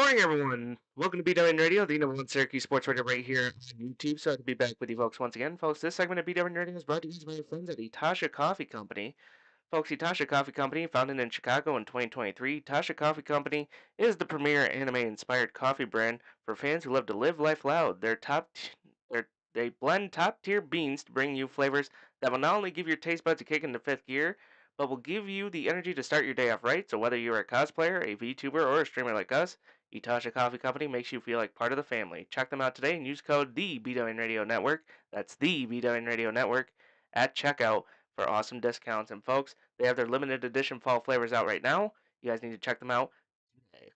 morning, everyone. Welcome to beatdown Radio, the number one Syracuse Sports Radio right here on YouTube. So to be back with you folks once again. Folks, this segment of beatdown Radio is brought to you by our friends at Itasha Coffee Company. Folks, Itasha Coffee Company, founded in Chicago in 2023, Itasha Coffee Company is the premier anime-inspired coffee brand for fans who love to live life loud. They blend top-tier beans to bring you flavors that will not only give your taste buds a kick into fifth gear, but will give you the energy to start your day off right. So whether you're a cosplayer, a VTuber, or a streamer like us, Itasha Coffee Company makes you feel like part of the family. Check them out today and use code the BWN Radio Network. That's the BWN Radio Network at checkout for awesome discounts. And folks, they have their limited edition fall flavors out right now. You guys need to check them out today.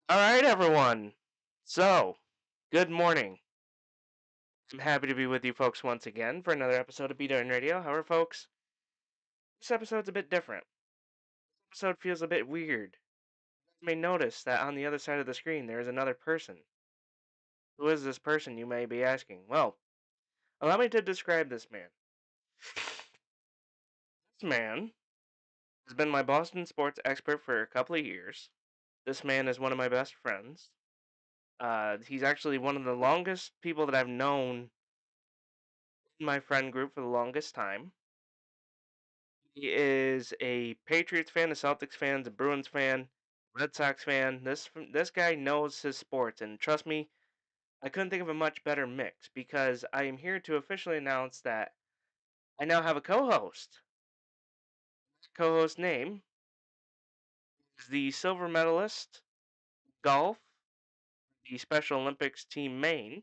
All right, everyone. So, good morning. I'm happy to be with you folks once again for another episode of BWN Radio. However, folks, this episode's a bit different. This episode feels a bit weird. You may notice that on the other side of the screen there is another person. Who is this person, you may be asking? Well, allow me to describe this man. This man has been my Boston sports expert for a couple of years. This man is one of my best friends. He's actually one of the longest people that I've known in my friend group for the longest time. He is a Patriots fan, a Celtics fan, a Bruins fan, Red Sox fan. This guy knows his sports, and trust me, I couldn't think of a much better mix because I am here to officially announce that I now have a co-host. Co-host name is the silver medalist golf, the Special Olympics Team Maine.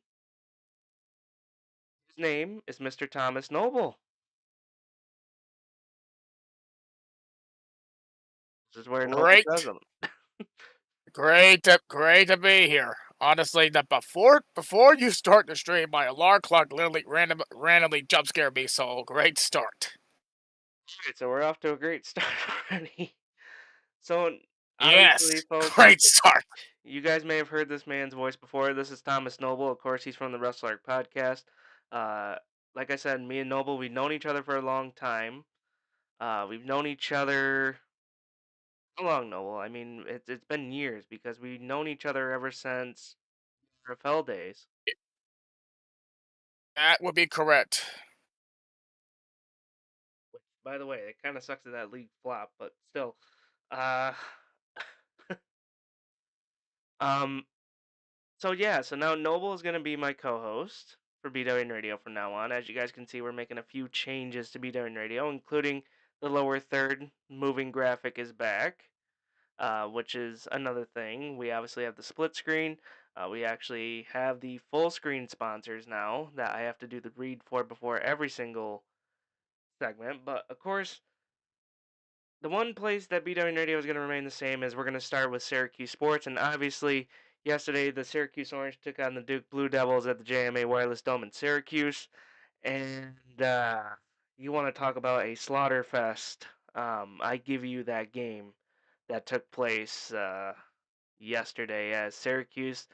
His name is Mr. Thomas Noble. This is where Noble says Great, them. great to be here. Honestly, that before you start the stream, my alarm clock literally randomly jump scared me. So great start. Alright, so we're off to a great start already. So obviously, Yes, folks, great start. you guys may have heard this man's voice before. This is Thomas Noble. Of course, he's from the Wrestler Podcast. Uh, like I said, me and Noble, we've known each other for a long time. We've known each other. How long, Noble? I mean, it's been years because we've known each other ever since NFL days. That would be correct. Which, by the way, it kind of sucks that that league flop, but still. Uh, um. So yeah, so now Noble is gonna be my co-host for BWN Radio from now on. As you guys can see, we're making a few changes to BWN Radio, including the lower third moving graphic is back, which is another thing. We obviously have the split screen. We actually have the full screen sponsors now that I have to do the read for before every single segment. But of course, the one place that BWN Radio is going to remain the same is we're going to start with Syracuse Sports, and obviously, yesterday the Syracuse Orange took on the Duke Blue Devils at the JMA Wireless Dome in Syracuse, and you want to talk about a slaughter fest? I give you that game that took place yesterday as Syracuse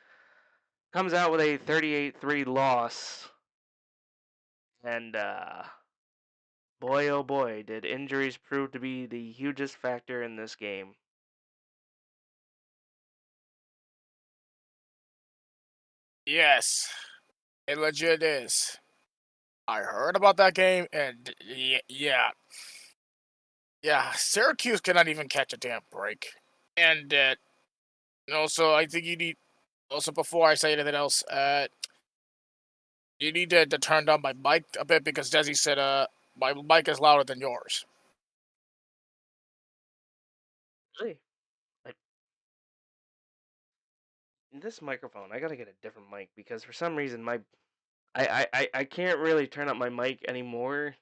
comes out with a 38-3 loss, and boy, oh boy, did injuries prove to be the hugest factor in this game. Yes, it legit is. I heard about that game, and yeah. Syracuse cannot even catch a damn break, and also I think you need. Also, before I say anything else, you need to turn down my mic a bit because Desi said my mic is louder than yours. Really? Like this microphone, I gotta get a different mic because for some reason I can't really turn up my mic anymore.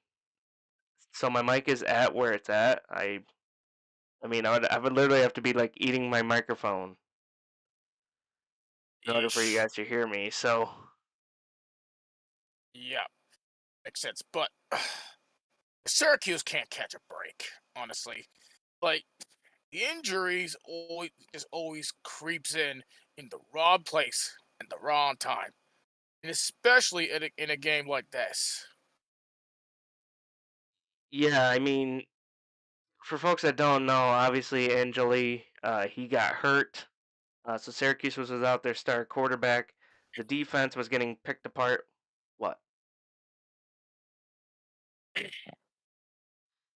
So my mic is at where it's at. I mean I would literally have to be like eating my microphone in order for you Yeesh. guys to hear me. So Yeah, makes sense. But Syracuse can't catch a break, honestly. Like the injuries always creeps in the wrong place and the wrong time, and especially in a game like this. yeah, I mean for folks that don't know, obviously Angeli He got hurt, so Syracuse was without their star quarterback. The defense was getting picked apart. What?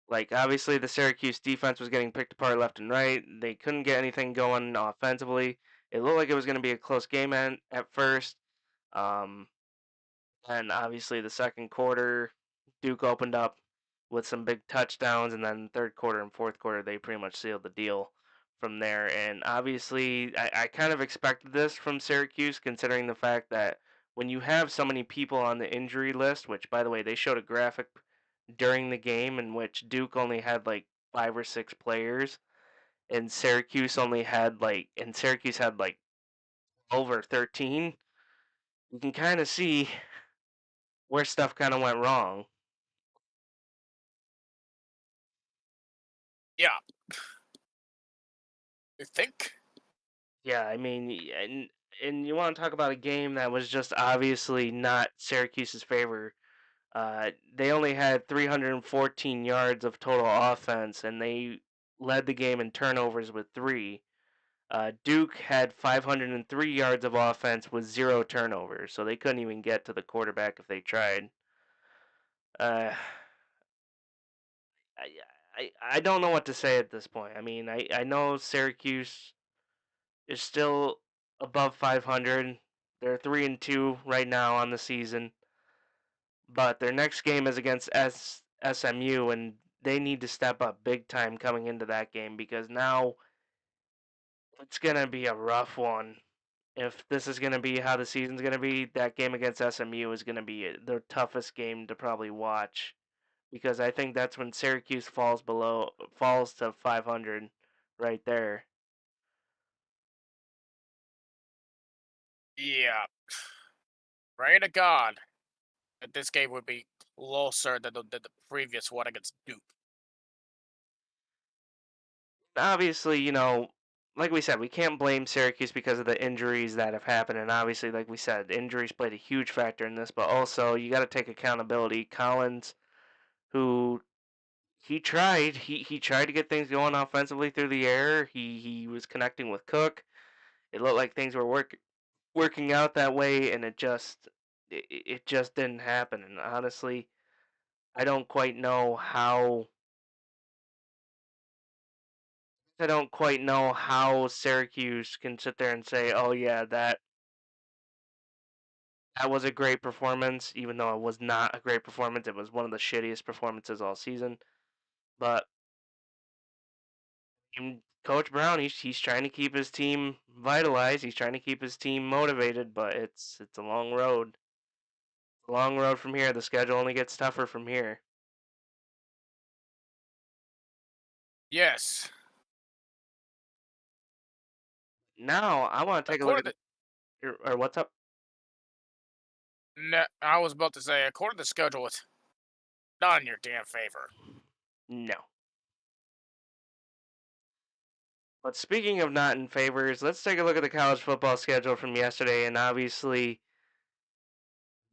Like, obviously, the Syracuse defense was getting picked apart left and right. They couldn't get anything going offensively. It looked like it was going to be a close game at first. Um, and obviously, the second quarter, Duke opened up with some big touchdowns. And then third quarter and fourth quarter, they pretty much sealed the deal from there. And obviously, I kind of expected this from Syracuse, considering the fact that when you have so many people on the injury list, which, by the way, they showed a graphic during the game in which Duke only had like 5 or 6 players, and Syracuse had like over 13. You can kind of see where stuff kind of went wrong. Yeah. You think? Yeah, I mean, and you want to talk about a game that was just obviously not Syracuse's favor. They only had 314 yards of total offense, and they led the game in turnovers with 3. Duke had 503 yards of offense with 0 turnovers, so they couldn't even get to the quarterback if they tried. Uh, I don't know what to say at this point. I mean, I know Syracuse is still above 500. They're 3-2 right now on the season, but their next game is against SMU, and they need to step up big time coming into that game because now it's gonna be a rough one. If this is going to be how the season's going to be, that game against SMU is going to be the toughest game to probably watch because I think that's when Syracuse falls to 500 right there. Yeah. Pray to God that this game would be closer than the previous one against Duke. Obviously, like we said, we can't blame Syracuse because of the injuries that have happened, and obviously, like we said, injuries played a huge factor in this. But also, you got to take accountability. Collins, who he tried to get things going offensively through the air. He was connecting with Cook. It looked like things were working out that way, and it just didn't happen. And honestly, I don't quite know how I don't quite know how Syracuse can sit there and say, "Oh yeah, that was a great performance," even though it was not a great performance. It was one of the shittiest performances all season. But Coach Brown, he's trying to keep his team vitalized. He's trying to keep his team motivated, but it's a long road. It's a long road from here. The schedule only gets tougher from here. Yes. Now I want to take a look According at to or what's up. I was about to say, according to the schedule, it's not in your damn favor. No. But speaking of not in favors, let's take a look at the college football schedule from yesterday. And obviously,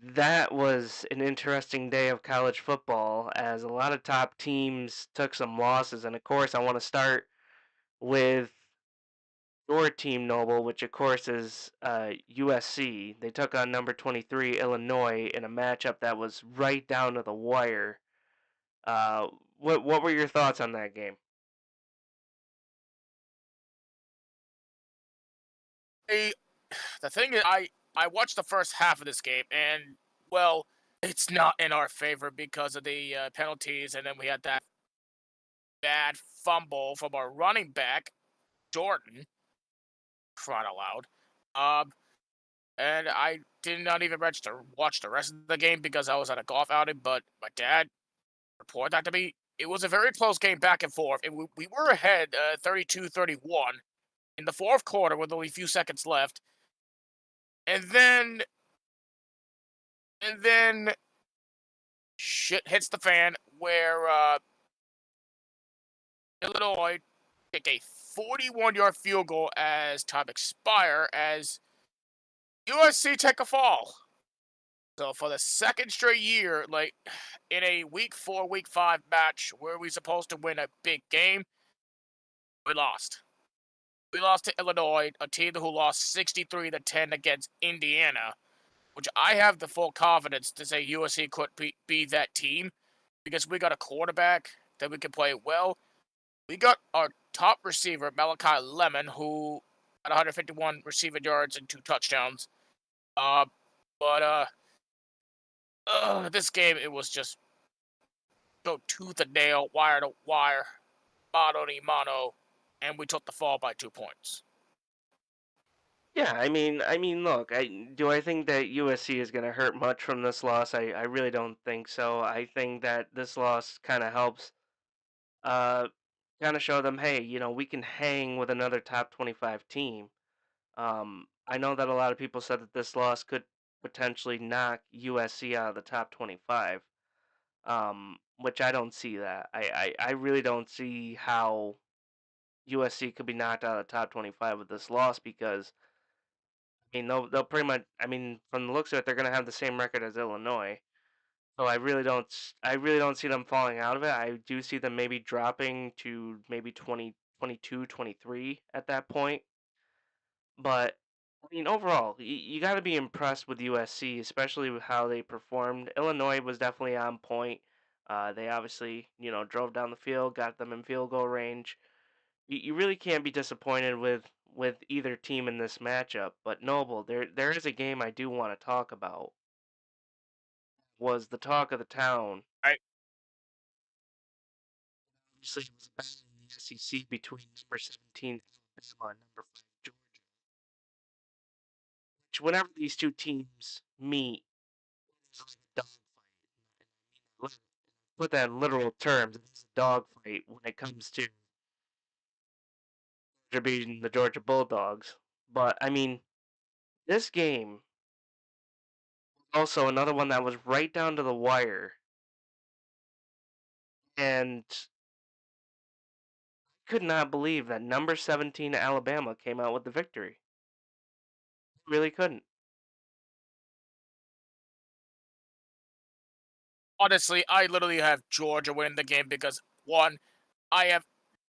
that was an interesting day of college football as a lot of top teams took some losses. And of course, I want to start with your team, Noble, which of course is USC. They took on number 23 Illinois in a matchup that was right down to the wire. Uh, what were your thoughts on that game? I, the thing is, I watched the first half of this game, and well, it's not in our favor because of the penalties, and then we had that bad fumble from our running back Jordan. Crying out loud. Um, and I did not even register watch the rest of the game because I was at a golf outing. But my dad reported that to me. It was a very close game back and forth, and we were ahead 32-31 in the fourth quarter with only a few seconds left. And then shit hits the fan where Illinois kick a 41-yard field goal as time expire as USC take a fall. So for the second straight year, like in a week 4, week 5 match where we supposed to win a big game, we lost. We lost to Illinois, a team who lost 63-10 against Indiana, which I have the full confidence to say USC could be that team because we got a quarterback that we can play well. We got our top receiver, Malachi Lemon, who had 151 receiving yards and 2 touchdowns. Uh, but this game, it was just go tooth and nail, wire to wire, mano to mano, and we took the fall by 2 points. Yeah, look, do I think that USC is going to hurt much from this loss? I really don't think so. I think that this loss kind of helps, uh, kind of show them, hey, we can hang with another top 25 team. I know that a lot of people said that this loss could potentially knock USC out of the top 25, which I don't see that. I really don't see how USC could be knocked out of the top 25 with this loss because they'll pretty much. From the looks of it, they're gonna have the same record as Illinois. So I really don't see them falling out of it. I do see them maybe dropping to maybe 20, 22, 23 at that point. But overall, you got to be impressed with USC, especially with how they performed. Illinois was definitely on point. They obviously, drove down the field, got them in field goal range. You really can't be disappointed with either team in this matchup. But Noble, there is a game I do want to talk about. Was the talk of the town. I Obviously, it was a battle in the SEC between number 17 Alabama and number 5 Georgia. Which, whenever these two teams meet, it's like a dogfight. Put that in literal terms. It's a dogfight when it comes to Georgia beating the Georgia Bulldogs. But this game also another one that was right down to the wire, and could not believe that number 17 Alabama came out with the victory. Really couldn't. honestly, I literally have Georgia winning the game because one, I have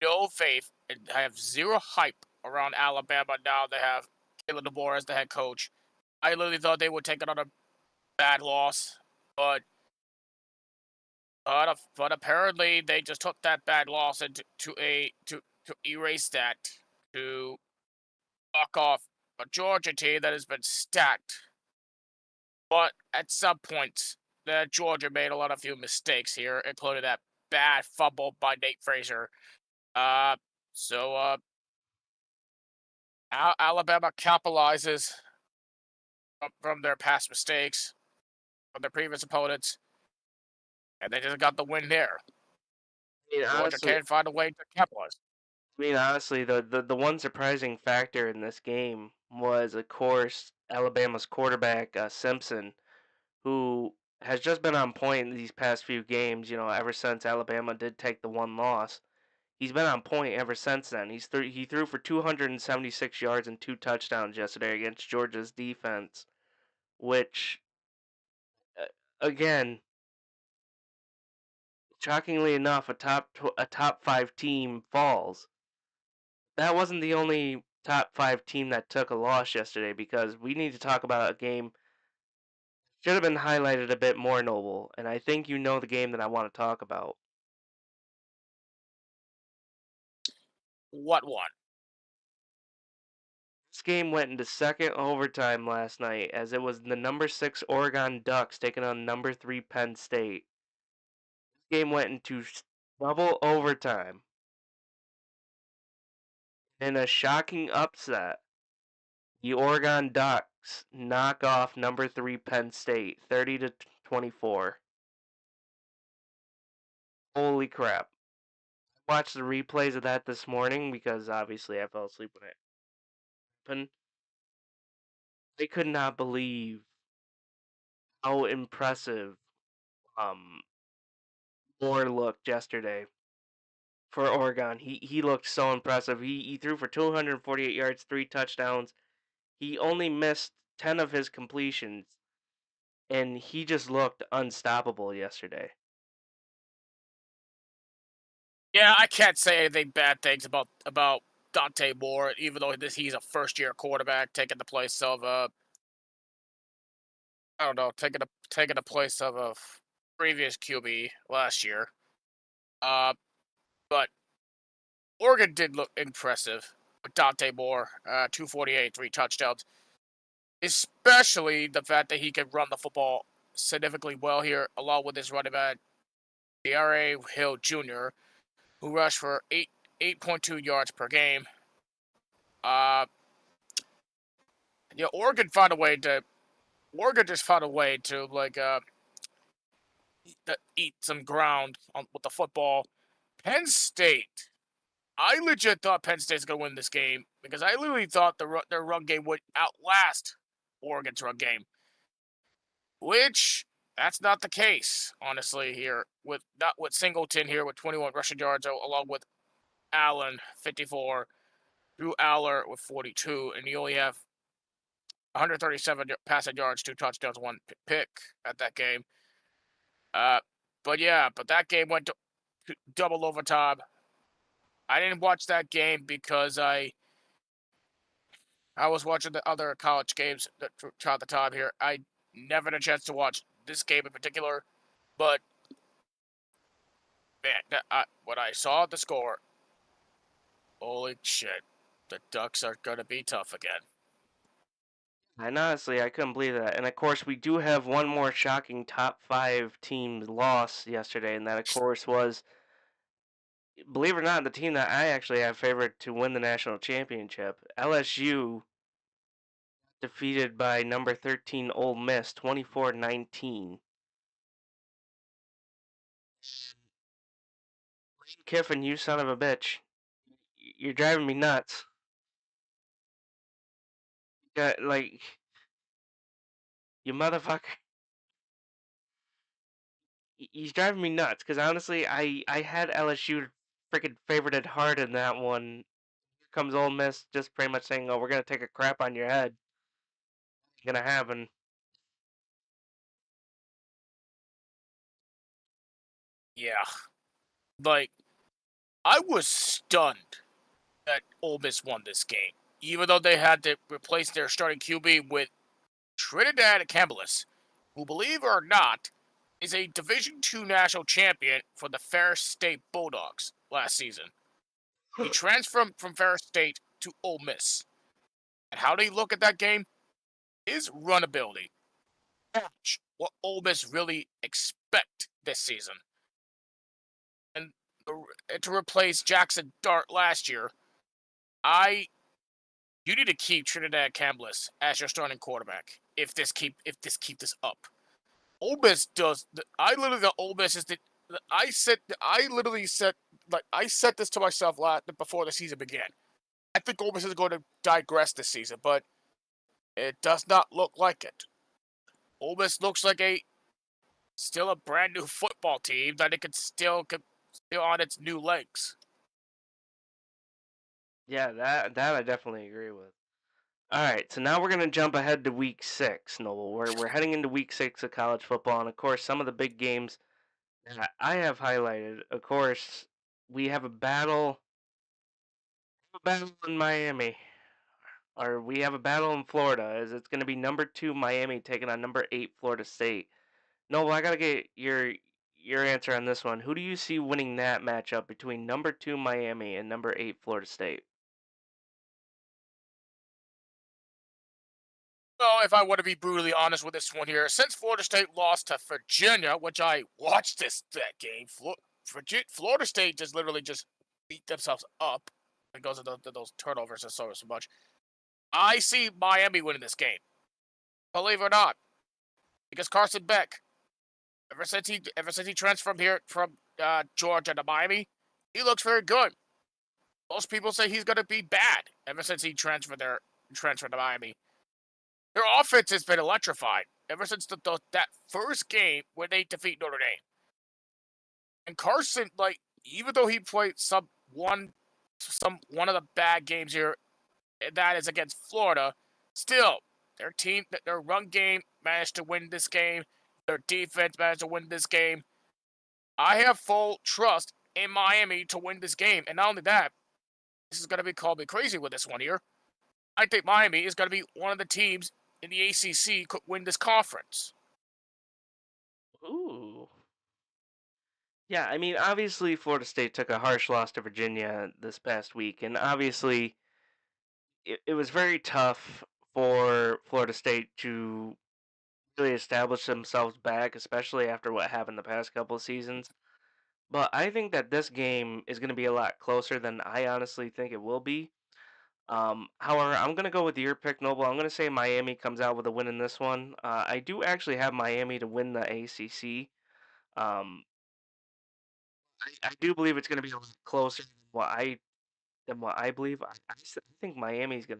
no faith and I have zero hype around Alabama now. They have Caleb DeBoer as the head coach. I literally thought they would take another bad loss, but but apparently they just took that bad loss and to erase that, to knock off a Georgia team that has been stacked. But at some point, Georgia made a few mistakes here, including that bad fumble by Nate Fraser. Uh, so Alabama capitalizes from their past mistakes, from their previous opponents, and they just got the win there. Georgia Honestly, can't find a way to capitalize. honestly, the one surprising factor in this game was, of course, Alabama's quarterback Simpson, who has just been on point in these past few games. Ever since Alabama did take the one loss, he's been on point ever since then. He threw for 276 yards and 2 touchdowns yesterday against Georgia's defense, which, uh, again, shockingly enough, a top 5 team falls. That wasn't the only top 5 team that took a loss yesterday, because we need to talk about a game should have been highlighted a bit more, Noble, and I think you know the game that I want to talk about. What one? This game went into second overtime last night, as it was the number 6 Oregon Ducks taking on number 3 Penn State. This game went into double overtime in a shocking upset. The Oregon Ducks knock off number 3 Penn State 30-24. Holy crap. I watched the replays of that this morning because obviously I fell asleep when it happened. I could not believe how impressive um Moore looked yesterday for Oregon. He looked so impressive. He threw for 248 yards, 3 touchdowns. He only missed 10 of his completions, and he just looked unstoppable yesterday. Yeah, I can't say anything bad things about Dante Moore, even though he's a first-year quarterback, taking the place of I don't know, taking the place of a previous QB last year. But Oregon did look impressive with Dante Moore, 248, 3 touchdowns. Especially the fact that he can run the football significantly well here, along with his running back, D.R.A. Hill Jr., who rushed for 8.2 yards per game. Oregon found a way to. Oregon just found a way to eat some ground with the football. Penn State. I legit thought Penn State's gonna win this game because I literally thought their run game would outlast Oregon's run game, which that's not the case, honestly. Here with Singleton here with 21 rushing yards, along with Allen 54, Drew Aller with 42, and you only have 137 passing yards, 2 touchdowns, 1 pick at that game. But that game went to double overtime. I didn't watch that game because I was watching the other college games throughout the time here. I never had a chance to watch this game in particular, but man, when I saw the score, holy shit, the Ducks are gonna be tough again. And honestly, I couldn't believe that. And of course, we do have one more shocking top 5 team loss yesterday, and that, of course, was, believe it or not, the team that I actually have favored to win the national championship. LSU defeated by number 13 Ole Miss 24-19. Lane Kiffin, you son of a bitch. You're driving me nuts. Like, you motherfucker. He's driving me nuts because honestly, I had LSU freaking favorited hard in that one. Here comes Ole Miss just pretty much saying, "Oh, we're gonna take a crap on your head." Gonna happen. Yeah, like I was stunned that Ole Miss won this game, even though they had to replace their starting QB with Trinidad Campbell, who, believe it or not, is a Division II national champion for the Ferris State Bulldogs last season. He transferred from Ferris State to Ole Miss. And how do you look at that game? His run ability. Match what Ole Miss really expect this season. And to replace Jackson Dart last year, you need to keep Trinidad Campbell as your starting quarterback if this keep this up. Ole Miss does. I literally thought Ole Miss is the. I said this to myself before the season began. I think Ole Miss is going to digress this season, but it does not look like it. Ole Miss looks like still a brand new football team that it could still on its new legs. Yeah, that I definitely agree with. All right, so now we're gonna jump ahead to Week 6, Noble. We're heading into Week 6 of college football, and of course, some of the big games that I have highlighted. Of course, we have a battle in Miami, or we have a battle in Florida. As it's gonna be number 2 Miami taking on number 8 Florida State. Noble, I gotta get your answer on this one. Who do you see winning that matchup between number 2 Miami and number 8 Florida State? Well, if I want to be brutally honest with this one here, since Florida State lost to Virginia, which I watched that game, Florida State just literally just beat themselves up because of those turnovers and so much. I see Miami winning this game. Believe it or not, because Carson Beck, ever since he transferred here from Georgia to Miami, he looks very good. Most people say he's going to be bad ever since he transferred to Miami. Their offense has been electrified ever since that first game where they defeat Notre Dame. And Carson, even though he played one of the bad games here, and that is against Florida, still their run game managed to win this game. Their defense managed to win this game. I have full trust in Miami to win this game, and not only that, this is going to be call me crazy with this one here. I think Miami is going to be one of the teams in the ACC could win this conference. Ooh. Yeah, I mean, obviously Florida State took a harsh loss to Virginia this past week, and obviously it was very tough for Florida State to really establish themselves back, especially after what happened the past couple of seasons. But I think that this game is going to be a lot closer than I honestly think it will be. However, I'm going to go with your pick, Noble. I'm going to say Miami comes out with a win in this one. I do actually have Miami to win the ACC. Um, I do believe it's going to be a lot closer than what I believe. I think Miami's going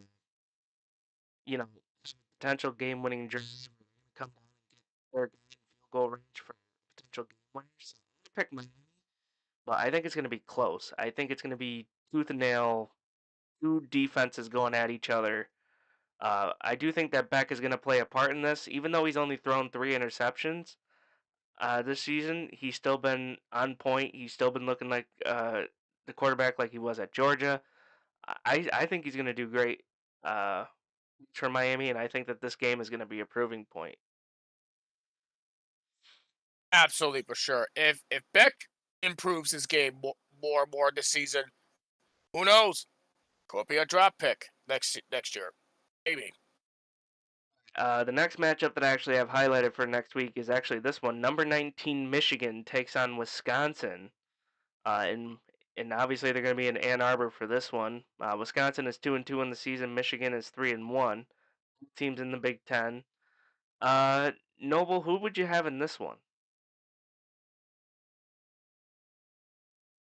to, have a potential game-winning drive, come down and get their guy in field goal range for potential game winners. So I'm going to pick Miami, but I think it's going to be close. I think it's going to be tooth and nail, two defenses going at each other. I do think that Beck is going to play a part in this, even though he's only thrown 3 interceptions this season. He's still been on point. He's still been looking like the quarterback like he was at Georgia. I think he's going to do great for Miami, and I think that this game is going to be a proving point. Absolutely, for sure. If Beck improves his game more and more this season, who knows? Could be a draft pick next year, maybe. The next matchup that I actually have highlighted for next week is actually this one. Number 19 Michigan takes on Wisconsin, and obviously they're going to be in Ann Arbor for this one. Wisconsin is 2-2 in the season. Michigan is 3-1. Teams in the Big Ten. Noble, who would you have in this one?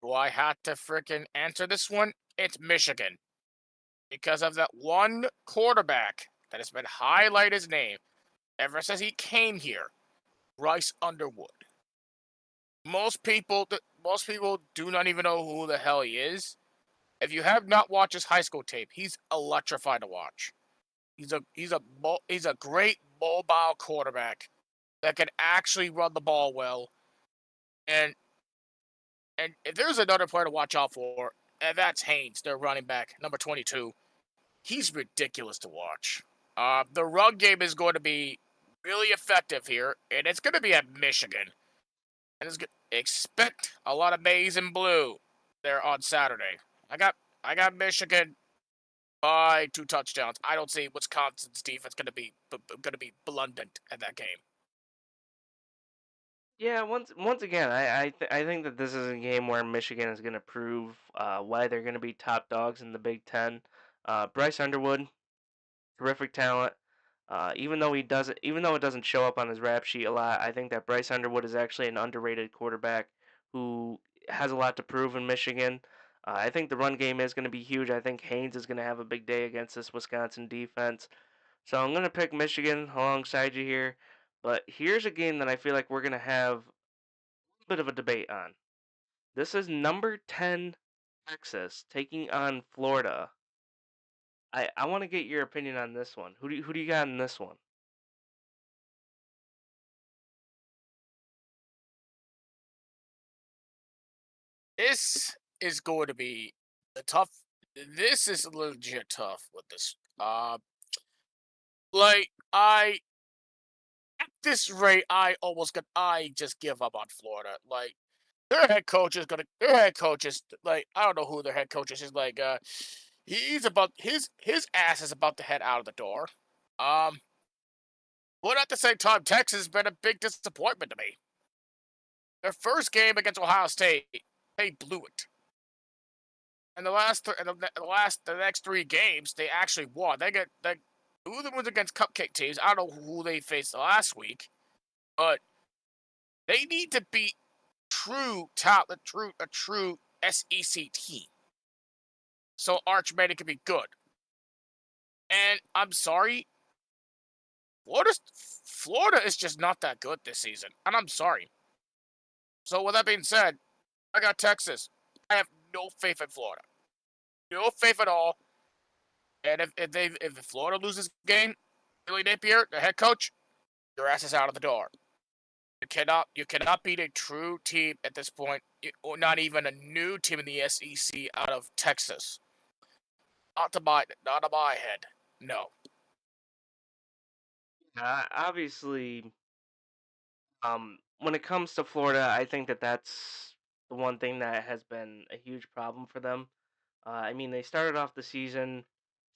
Do I have to freaking answer this one? It's Michigan. Because of that one quarterback that has been highlighted his name ever since he came here, Bryce Underwood. Most people do not even know who the hell he is. If you have not watched his high school tape, he's electrifying to watch. He's a great mobile quarterback that can actually run the ball well. And if there's another player to watch out for, and that's Haynes, their running back, number 22. He's ridiculous to watch. The run game is going to be really effective here, and it's going to be at Michigan. And expect a lot of maize and blue there on Saturday. I got Michigan by 2 touchdowns. I don't see Wisconsin's defense going to be blunted at that game. Yeah, once again, I think that this is a game where Michigan is going to prove why they're going to be top dogs in the Big Ten. Bryce Underwood, terrific talent. Even though it doesn't show up on his rap sheet a lot, I think that Bryce Underwood is actually an underrated quarterback who has a lot to prove in Michigan. I think the run game is going to be huge. I think Haynes is going to have a big day against this Wisconsin defense. So I'm going to pick Michigan alongside you here. But here's a game that I feel like we're going to have a bit of a debate on. This is number 10 Texas taking on Florida. I want to get your opinion on this one. Who do you got in this one? This is going to be a tough. This is legit tough with this. Like at this rate, I just give up on Florida. Like their head coach is like I don't know who their head coach is. He's like he's about his ass is about to head out of the door. Um, but at the same time, Texas has been a big disappointment to me. Their first game against Ohio State, they blew it. And the next 3 games, they actually won. They two of them was against cupcake teams. I don't know who they faced last week, but they need to beat a true SEC team. So Arch Manning can be good. And I'm sorry, Florida is just not that good this season. And I'm sorry. So with that being said, I got Texas. I have no faith in Florida. No faith at all. And if Florida loses the game, Billy Napier, the head coach, your ass is out of the door. You cannot beat a true team at this point, or not even a new team in the SEC out of Texas. Not to my head. No. Obviously, when it comes to Florida, I think that that's the one thing that has been a huge problem for them. I mean, they started off the season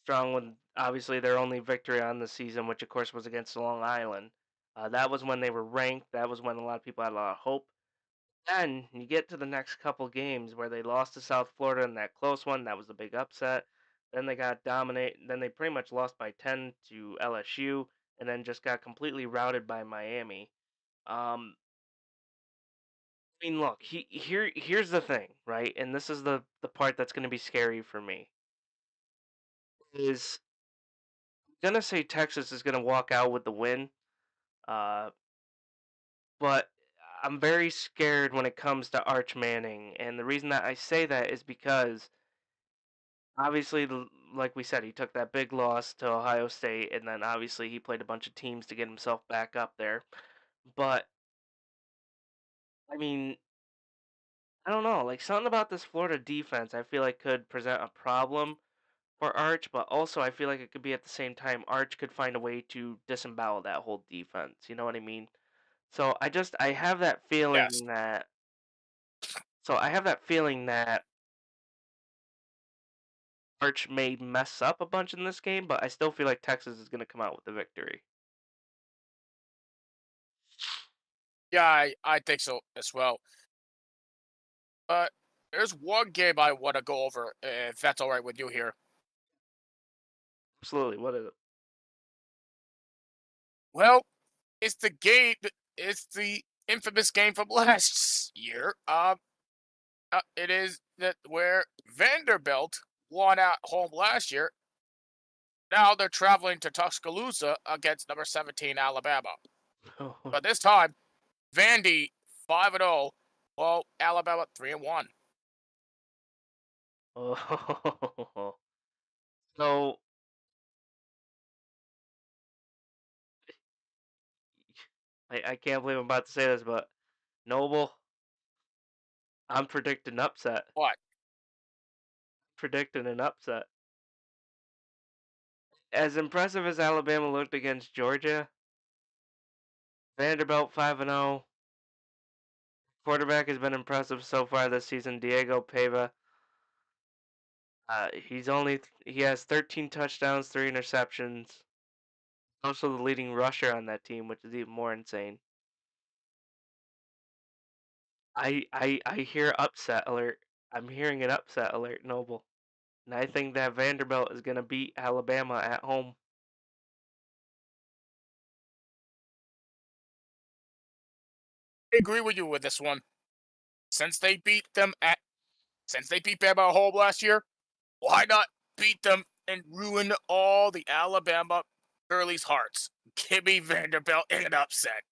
strong with obviously their only victory on the season, which of course was against Long Island. That was when they were ranked. That was when a lot of people had a lot of hope. Then you get to the next couple games where they lost to South Florida in that close one. That was the big upset. Then they got dominated. Then they pretty much lost by 10 to LSU, and then just got completely routed by Miami. Um, I mean, look, here's the thing, right? And this is the part that's going to be scary for me. Is gonna say Texas is gonna walk out with the win, uh, but I'm very scared when it comes to Arch Manning, and the reason that I say that is because obviously, like we said, he took that big loss to Ohio State, and then obviously he played a bunch of teams to get himself back up there. But I mean, I don't know, like something about this Florida defense, I feel like could present a problem for Arch, but also I feel like it could be at the same time Arch could find a way to disembowel that whole defense. You know what I mean? So I have that Yes. feeling that I have that feeling that Arch may mess up a bunch in this game, but I still feel like Texas is going to come out with the victory. Yeah, I think so as well. But there's one game I want to go over, if that's all right with you here. Absolutely. What is it? Well, it's the game. It's the infamous game from last year. It is that where Vanderbilt won at home last year. Now they're traveling to Tuscaloosa against number 17 Alabama. But this time, Vandy 5-0, while Alabama 3-1. Oh. So I can't believe I'm about to say this, but Noble, I'm predicting upset. What? Predicting an upset. As impressive as Alabama looked against Georgia, Vanderbilt 5-0. Quarterback has been impressive so far this season. Diego Pava. He has 13 touchdowns, 3 interceptions. Also the leading rusher on that team, which is even more insane. I hear upset alert. I'm hearing an upset alert, Noble. And I think that Vanderbilt is gonna beat Alabama at home. I agree with you with this one. Since they beat them at since they beat Bama at home last year, why not beat them and ruin all the Alabama girlies' hearts? Give me Vanderbilt in an upset.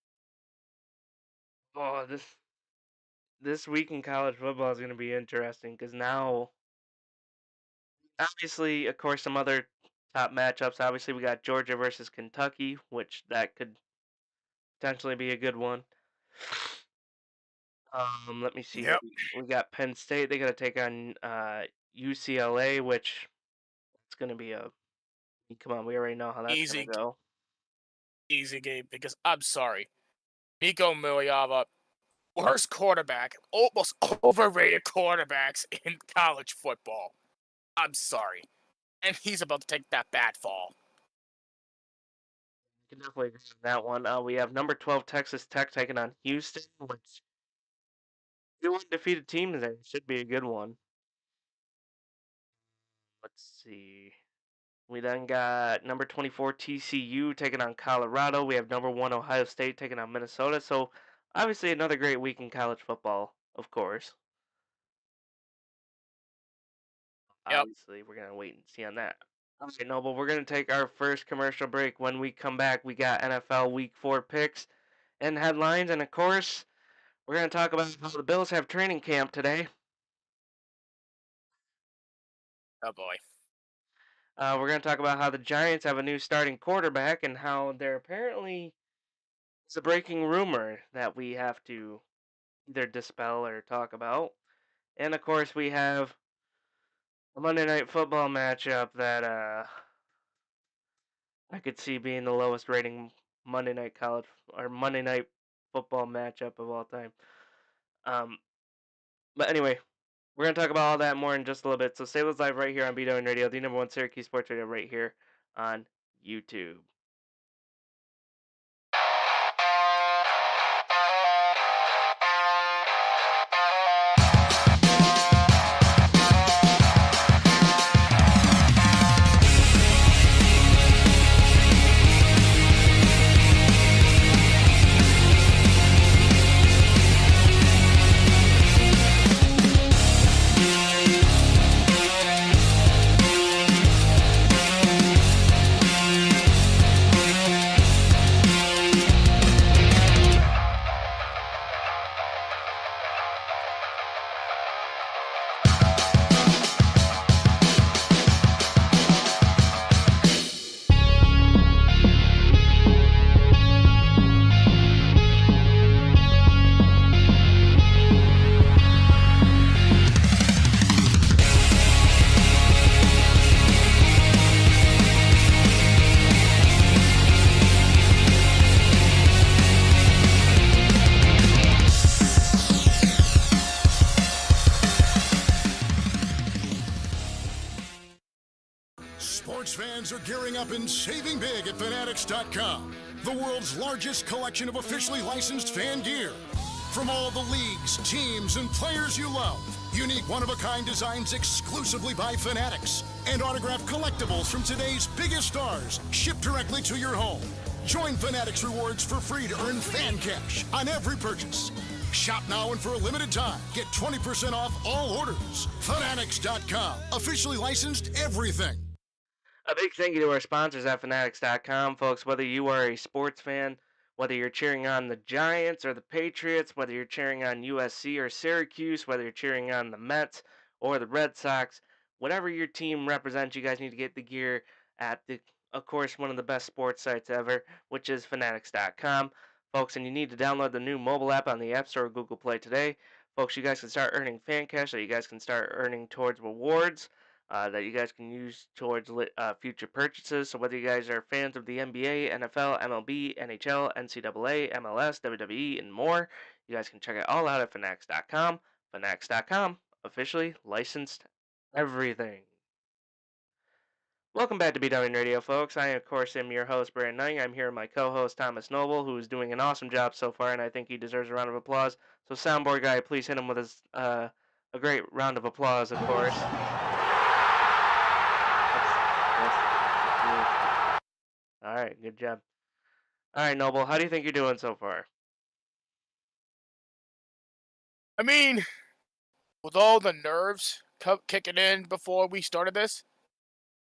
Oh, this week in college football is gonna be interesting because now, obviously, of course, some other top matchups. Obviously, we got Georgia versus Kentucky, which that could potentially be a good one. Let me see here. Yep. We got Penn State. They got to take on UCLA, which it's gonna be a. Come on, we already know how that's gonna Easy, go. easy game because I'm sorry. Nico Miliava, worst quarterback, almost overrated quarterbacks in college football. I'm sorry. And he's about to take that bad fall. I can definitely agree with that one. We have number 12 Texas Tech taking on Houston, which two undefeated teams there. Should be a good one. Let's see. We then got number 24 TCU taking on Colorado. We have number 1 Ohio State taking on Minnesota. So obviously another great week in college football, of course. Yep. Obviously, we're gonna wait and see on that. All right, no, but we're gonna take our first commercial break. When we come back, we got NFL Week 4 picks and headlines, and of course, we're gonna talk about how the Bills have training camp today. Oh boy. We're going to talk about how the Giants have a new starting quarterback and how there apparently is a breaking rumor that we have to either dispel or talk about. And of course, we have a Monday Night Football matchup that I could see being the lowest rating Monday Night college or Monday Night Football matchup of all time. Um, but anyway, we're gonna talk about all that more in just a little bit. So stay with us live right here on beatdown Radio, the number one Syracuse Sports Radio, right here on YouTube. Sports fans are gearing up and saving big at Fanatics.com, the world's largest collection of officially licensed fan gear. From all the leagues, teams, and players you love, unique one-of-a-kind designs exclusively by Fanatics, and autographed collectibles from today's biggest stars shipped directly to your home. Join Fanatics Rewards for free to earn fan cash on every purchase. Shop now and for a limited time, get 20% off all orders. Fanatics.com, officially licensed everything. A big thank you to our sponsors at Fanatics.com, folks. Whether you are a sports fan, whether you're cheering on the Giants or the Patriots, whether you're cheering on USC or Syracuse, whether you're cheering on the Mets or the Red Sox, whatever your team represents, you guys need to get the gear at of course, one of the best sports sites ever, which is Fanatics.com, folks. And you need to download the new mobile app on the App Store or Google Play today, folks. You guys can start earning fan cash, so you guys can start earning towards rewards that you guys can use towards future purchases. So whether you guys are fans of the NBA, NFL, MLB, NHL, NCAA, MLS, WWE, and more, you guys can check it all out at Fanatics.com. Fanatics.com, officially licensed everything. Welcome back to BW Radio, folks. I, of course, am your host, Brandon Knight. I'm here with my co-host, Thomas Noble, who is doing an awesome job so far, and I think he deserves a round of applause. So, soundboard guy, please hit him with a great round of applause, of course. All right, good job. All right, Noble, how do you think you're doing so far? I mean, with all the nerves kicking in before we started this,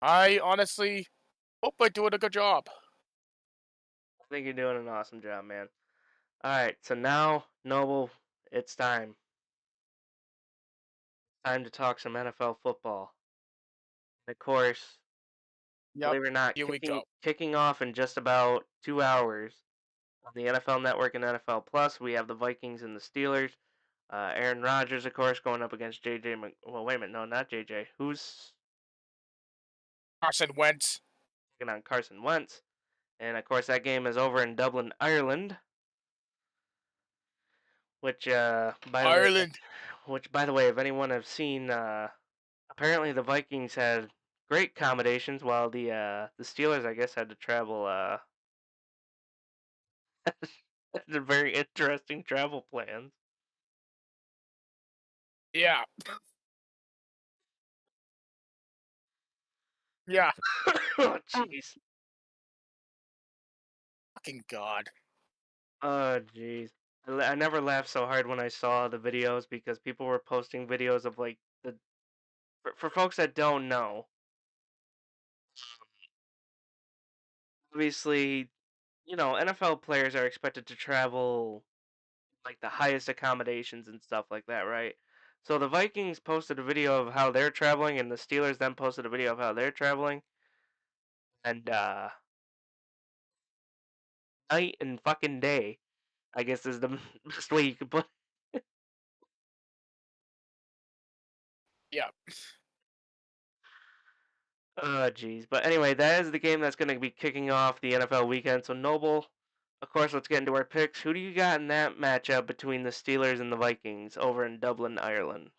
I honestly hope I'm doing a good job. I think you're doing an awesome job, man. All right, so now, Noble, it's time. Time to talk some NFL football. And of course, Yep, believe it or not, here we go. kicking off in just about 2 hours on the NFL Network and NFL Plus, we have the Vikings and the Steelers. Aaron Rodgers, of course, going up against JJ. Well, wait a minute, no, not JJ. Who's Carson Wentz. taking on Carson Wentz? And of course, that game is over in Dublin, Ireland. Which, Ireland. by the way, if anyone have seen, apparently the Vikings had great accommodations, while the Steelers, I guess, had to travel. Had very interesting travel plans. Yeah. Yeah. Oh, jeez. Fucking God. Oh, jeez. I never laughed so hard when I saw the videos, because people were posting videos of like for folks that don't know, obviously, NFL players are expected to travel like the highest accommodations and stuff like that, right? So the Vikings posted a video of how they're traveling, and the Steelers then posted a video of how they're traveling, and night and fucking day, I guess is the best way you could put. Yeah. Oh, jeez. But anyway, that is the game that's going to be kicking off the NFL weekend. So, Noble, of course, let's get into our picks. Who do you got in that matchup between the Steelers and the Vikings over in Dublin, Ireland?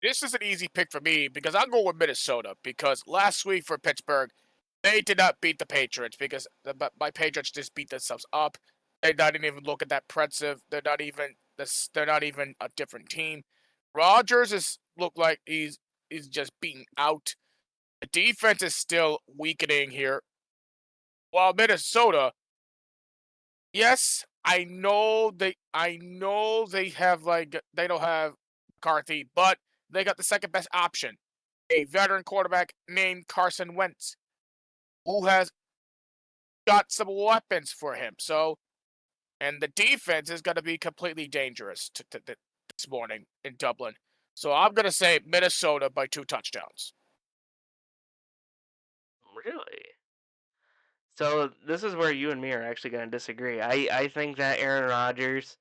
This is an easy pick for me because I'll go with Minnesota because last week for Pittsburgh, they did not beat the Patriots because my Patriots just beat themselves up. They didn't even look at that impressive. They're not even this. They're not even a different team. Rodgers is look like he's just beaten out. The defense is still weakening here. While Minnesota, yes, I know they have like they don't have McCarthy, but they got the second best option, a veteran quarterback named Carson Wentz, who has got some weapons for him. So, and the defense is going to be completely dangerous this morning in Dublin. So I'm going to say Minnesota by 2 touchdowns. Really? So, this is where you and me are actually going to disagree. I think that Aaron Rodgers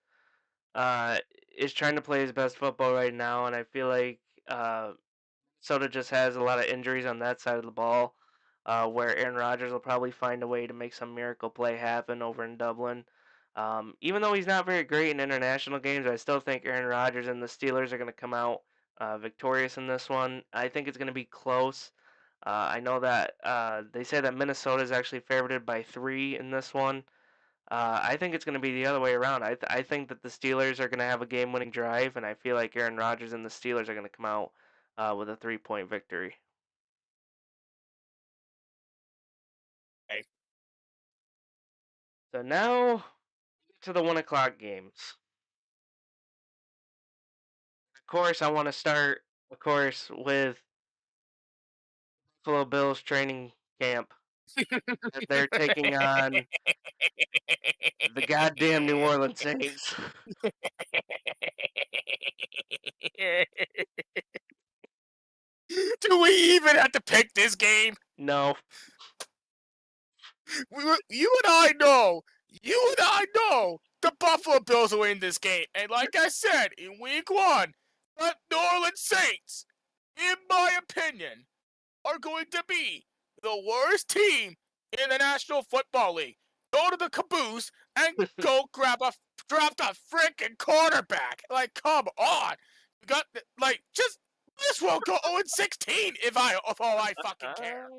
uh, is trying to play his best football right now, and I feel like Soda just has a lot of injuries on that side of the ball, where Aaron Rodgers will probably find a way to make some miracle play happen over in Dublin. Even though he's not very great in international games, I still think Aaron Rodgers and the Steelers are going to come out victorious in this one. I think it's going to be close. I know that they say that Minnesota is actually favored by 3 in this one. I think it's going to be the other way around. I think that the Steelers are going to have a game-winning drive, and I feel like Aaron Rodgers and the Steelers are going to come out with a 3-point victory. Okay. So now to the 1 o'clock games. Of course, I want to start, of course, with Buffalo Bills training camp as they're taking on the goddamn New Orleans Saints. Do we even have to pick this game? No. You and I know the Buffalo Bills will win this game. And like I said, in week 1, the New Orleans Saints, in my opinion, are going to be the worst team in the National Football League. Go to the caboose and go draft a freaking quarterback. Like, come on. You got just this will go 0-16 if all I fucking care.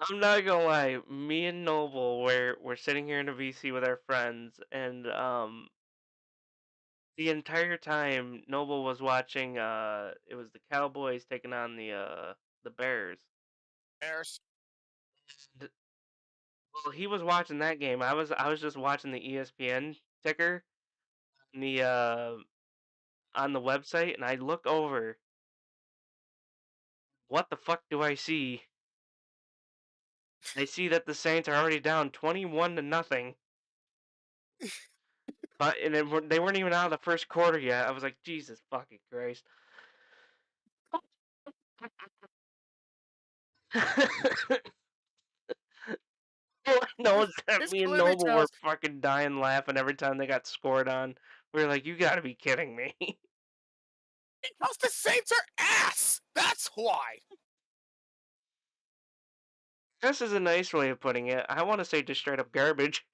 I'm not gonna lie, me and Noble we're sitting here in a VC with our friends, and the entire time Noble was watching it was the Cowboys taking on the Bears. Bears. And, well, he was watching that game. I was just watching the ESPN ticker on the website, and I look over. What the fuck do I see? I see that the Saints are already down 21-0. But they weren't even out of the first quarter yet. I was like, Jesus fucking Christ. No one This me and clearly Noble were tells fucking dying laughing every time they got scored on. We were like, you gotta be kidding me. because the Saints are ass. That's why. This is a nice way of putting it. I want to say just straight up garbage.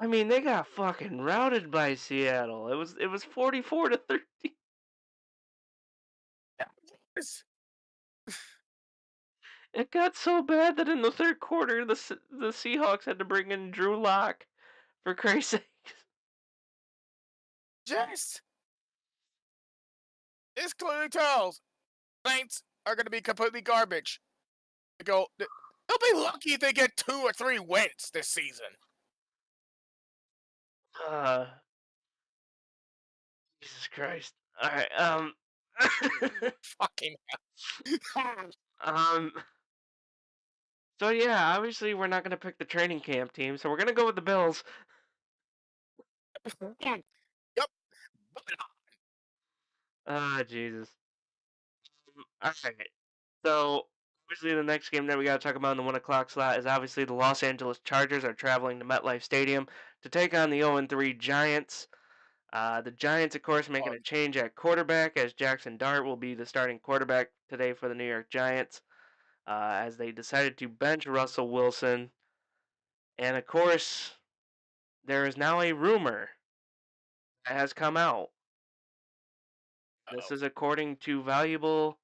I mean, they got fucking routed by Seattle. It was 44-13. It got so bad that in the third quarter, the Seahawks had to bring in Drew Lock, for Christ's sake. Just this clearly tells Saints are going to be completely garbage. They'll be lucky if they get 2 or 3 wins this season. Jesus Christ. All right. Fucking um. So yeah, obviously we're not gonna pick the training camp team, so we're gonna go with the Bills. Yep. Ah, Jesus. All right. So obviously the next game that we gotta talk about in the 1 o'clock slot is obviously the Los Angeles Chargers are traveling to MetLife Stadium to take on the 0-3 Giants. The Giants, of course, making a change at quarterback as Jackson Dart will be the starting quarterback today for the New York Giants as they decided to bench Russell Wilson. And, of course, there is now a rumor that has come out. This is according to valuable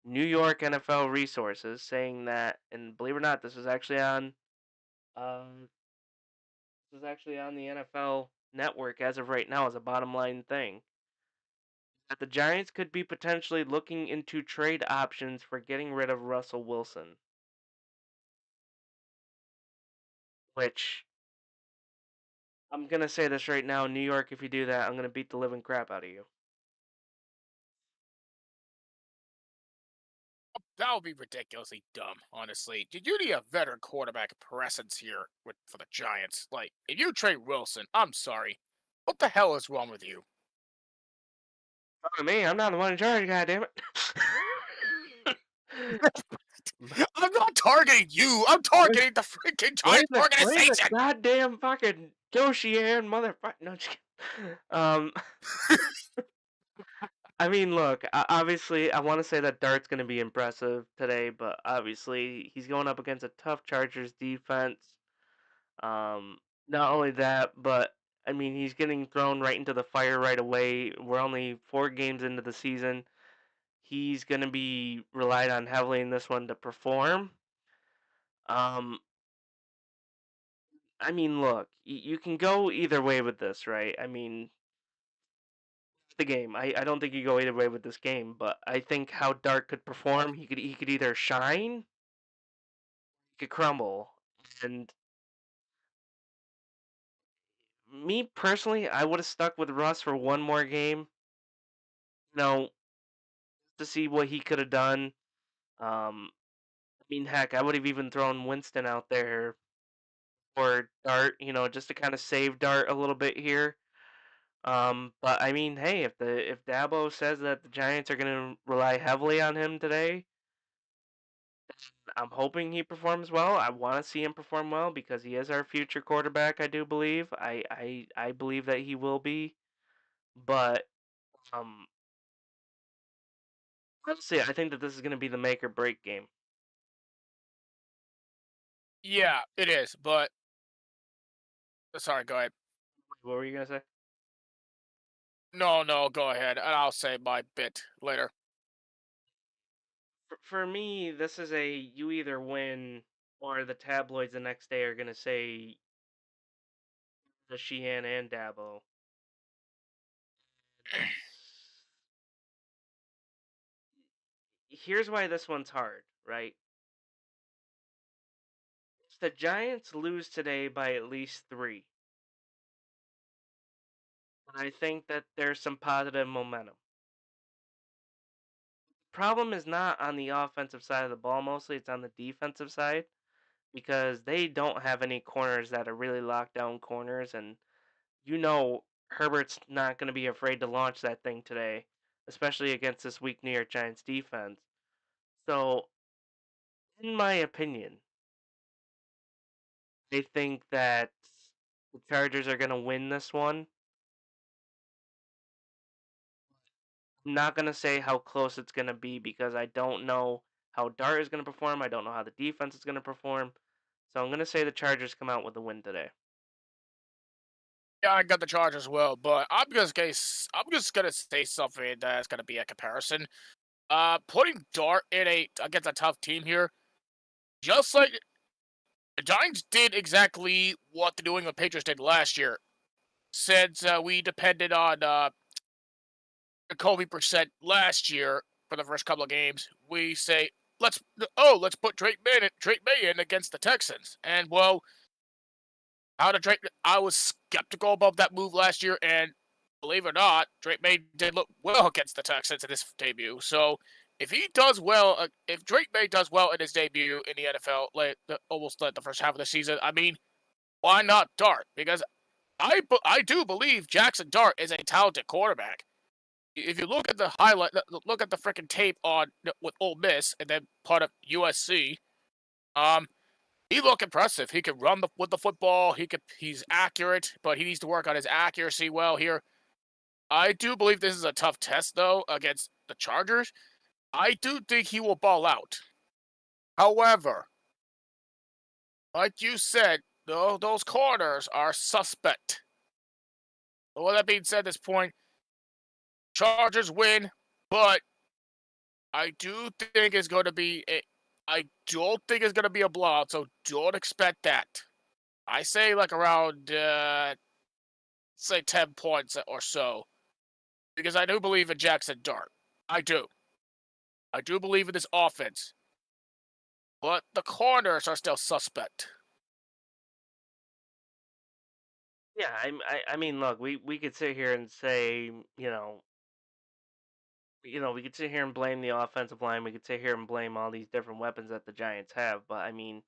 New York NFL resources saying that, and believe it or not, um, this is actually on the NFL Network as of right now as a bottom line thing. That the Giants could be potentially looking into trade options for getting rid of Russell Wilson. Which, I'm going to say this right now, New York, if you do that, I'm going to beat the living crap out of you. That would be ridiculously dumb, honestly. You need a veteran quarterback presence here for the Giants. Like, if you trade Wilson, I'm sorry. What the hell is wrong with you? Fuck me, I'm not the one in charge, goddammit. I'm not targeting you. I'm targeting the freaking Giants organization. The goddamn fucking Goshian motherfucker. No, just kidding. I mean, look, obviously, I want to say that Dart's going to be impressive today, but obviously, he's going up against a tough Chargers defense. Not only that, but I mean, he's getting thrown right into the fire right away. We're only 4 games into the season. He's going to be relied on heavily in this one to perform. I mean, look, you can go either way with this, right? I mean, the game. I don't think you go either way with this game, but I think how Dark could perform, he could either shine, he could crumble. And me personally, I would have stuck with Russ for one more game, you know, to see what he could have done. I mean, heck, I would have even thrown Winston out there for Dart, just to kind of save Dart a little bit here. But I mean, hey, if Dabo says that the Giants are going to rely heavily on him today, I'm hoping he performs well. I want to see him perform well because he is our future quarterback. I do believe. I believe that he will be. But um, let's see. I think that this is going to be the make or break game. Yeah, it is. But sorry, go ahead. What were you gonna say? No, go ahead, and I'll say my bit later. For me, this is a you either win or the tabloids the next day are gonna say the Sheehan and Dabo. Here's why this one's hard, right? If the Giants lose today by at least 3, I think that there's some positive momentum. Problem is not on the offensive side of the ball mostly, it's on the defensive side because they don't have any corners that are really locked down corners, and Herbert's not going to be afraid to launch that thing today, especially against this weak New York Giants defense. So, in my opinion, I think that the Chargers are going to win this one. I'm not going to say how close it's going to be because I don't know how Dart is going to perform. I don't know how the defense is going to perform. So I'm going to say the Chargers come out with the win today. Yeah, I got the Chargers as well, but I'm just gonna say something that's gonna be a comparison. Putting Dart against a tough team here, just like the Giants did exactly what the New England Patriots did last year. Since we depended on Jacoby Brissett last year for the first couple of games, we say let's put Drake May in against the Texans, and well, I was skeptical about that move last year, and believe it or not, Drake May did look well against the Texans in his debut. So if he does well, if Drake May does well in his debut in the NFL, almost like the first half of the season, I mean, why not Dart? Because I do believe Jackson Dart is a talented quarterback. If you look at the look at the freaking tape with Ole Miss and then part of USC, he looked impressive. He could run with the football. He's accurate, but he needs to work on his accuracy well here. I do believe this is a tough test, though, against the Chargers. I do think he will ball out. However, like you said, those corners are suspect. So with that being said, at this point, Chargers win, but I do think it's going to be I don't think it's going to be a blowout, so don't expect that. I say like around, say 10 points or so, because I do believe in Jackson Dart. I do. I do believe in this offense, but the corners are still suspect. Yeah, I mean, look, we could sit here and say, we could sit here and blame the offensive line. We could sit here and blame all these different weapons that the Giants have. But I mean,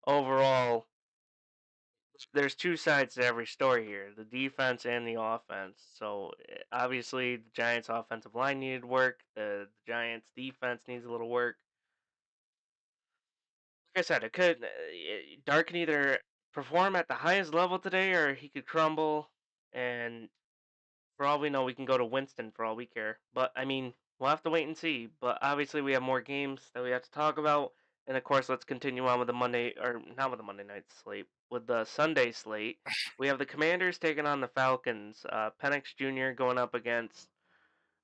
overall, there's two sides to every story here: the defense and the offense. So obviously, the Giants' offensive line needed work. The Giants' defense needs a little work. Like I said, it could Dart can either perform at the highest level today, or he could crumble. And for all we know, we can go to Winston for all we care. But I mean, we'll have to wait and see. But obviously, we have more games that we have to talk about. And of course, let's continue on with the Monday, or not with the Monday night slate, with the Sunday slate. We have the Commanders taking on the Falcons. Penix Jr. going up against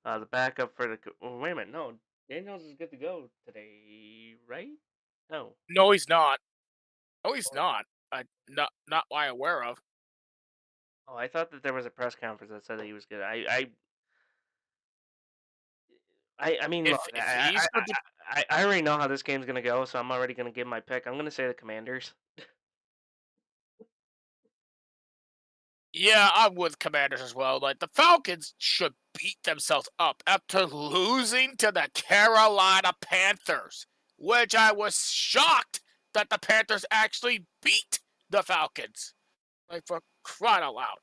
the backup for the. Oh, wait a minute, no, Daniels is good to go today, right? No. No, he's not. No, he's not. Not what I'm aware of. Oh, I thought that there was a press conference that said that he was good. I mean, look, If he's good to, I already know how this game's gonna go, so I'm already gonna give my pick. I'm gonna say the Commanders. yeah, I'm with Commanders as well. Like the Falcons should beat themselves up after losing to the Carolina Panthers, which I was shocked that the Panthers actually beat the Falcons. Like for crying out loud.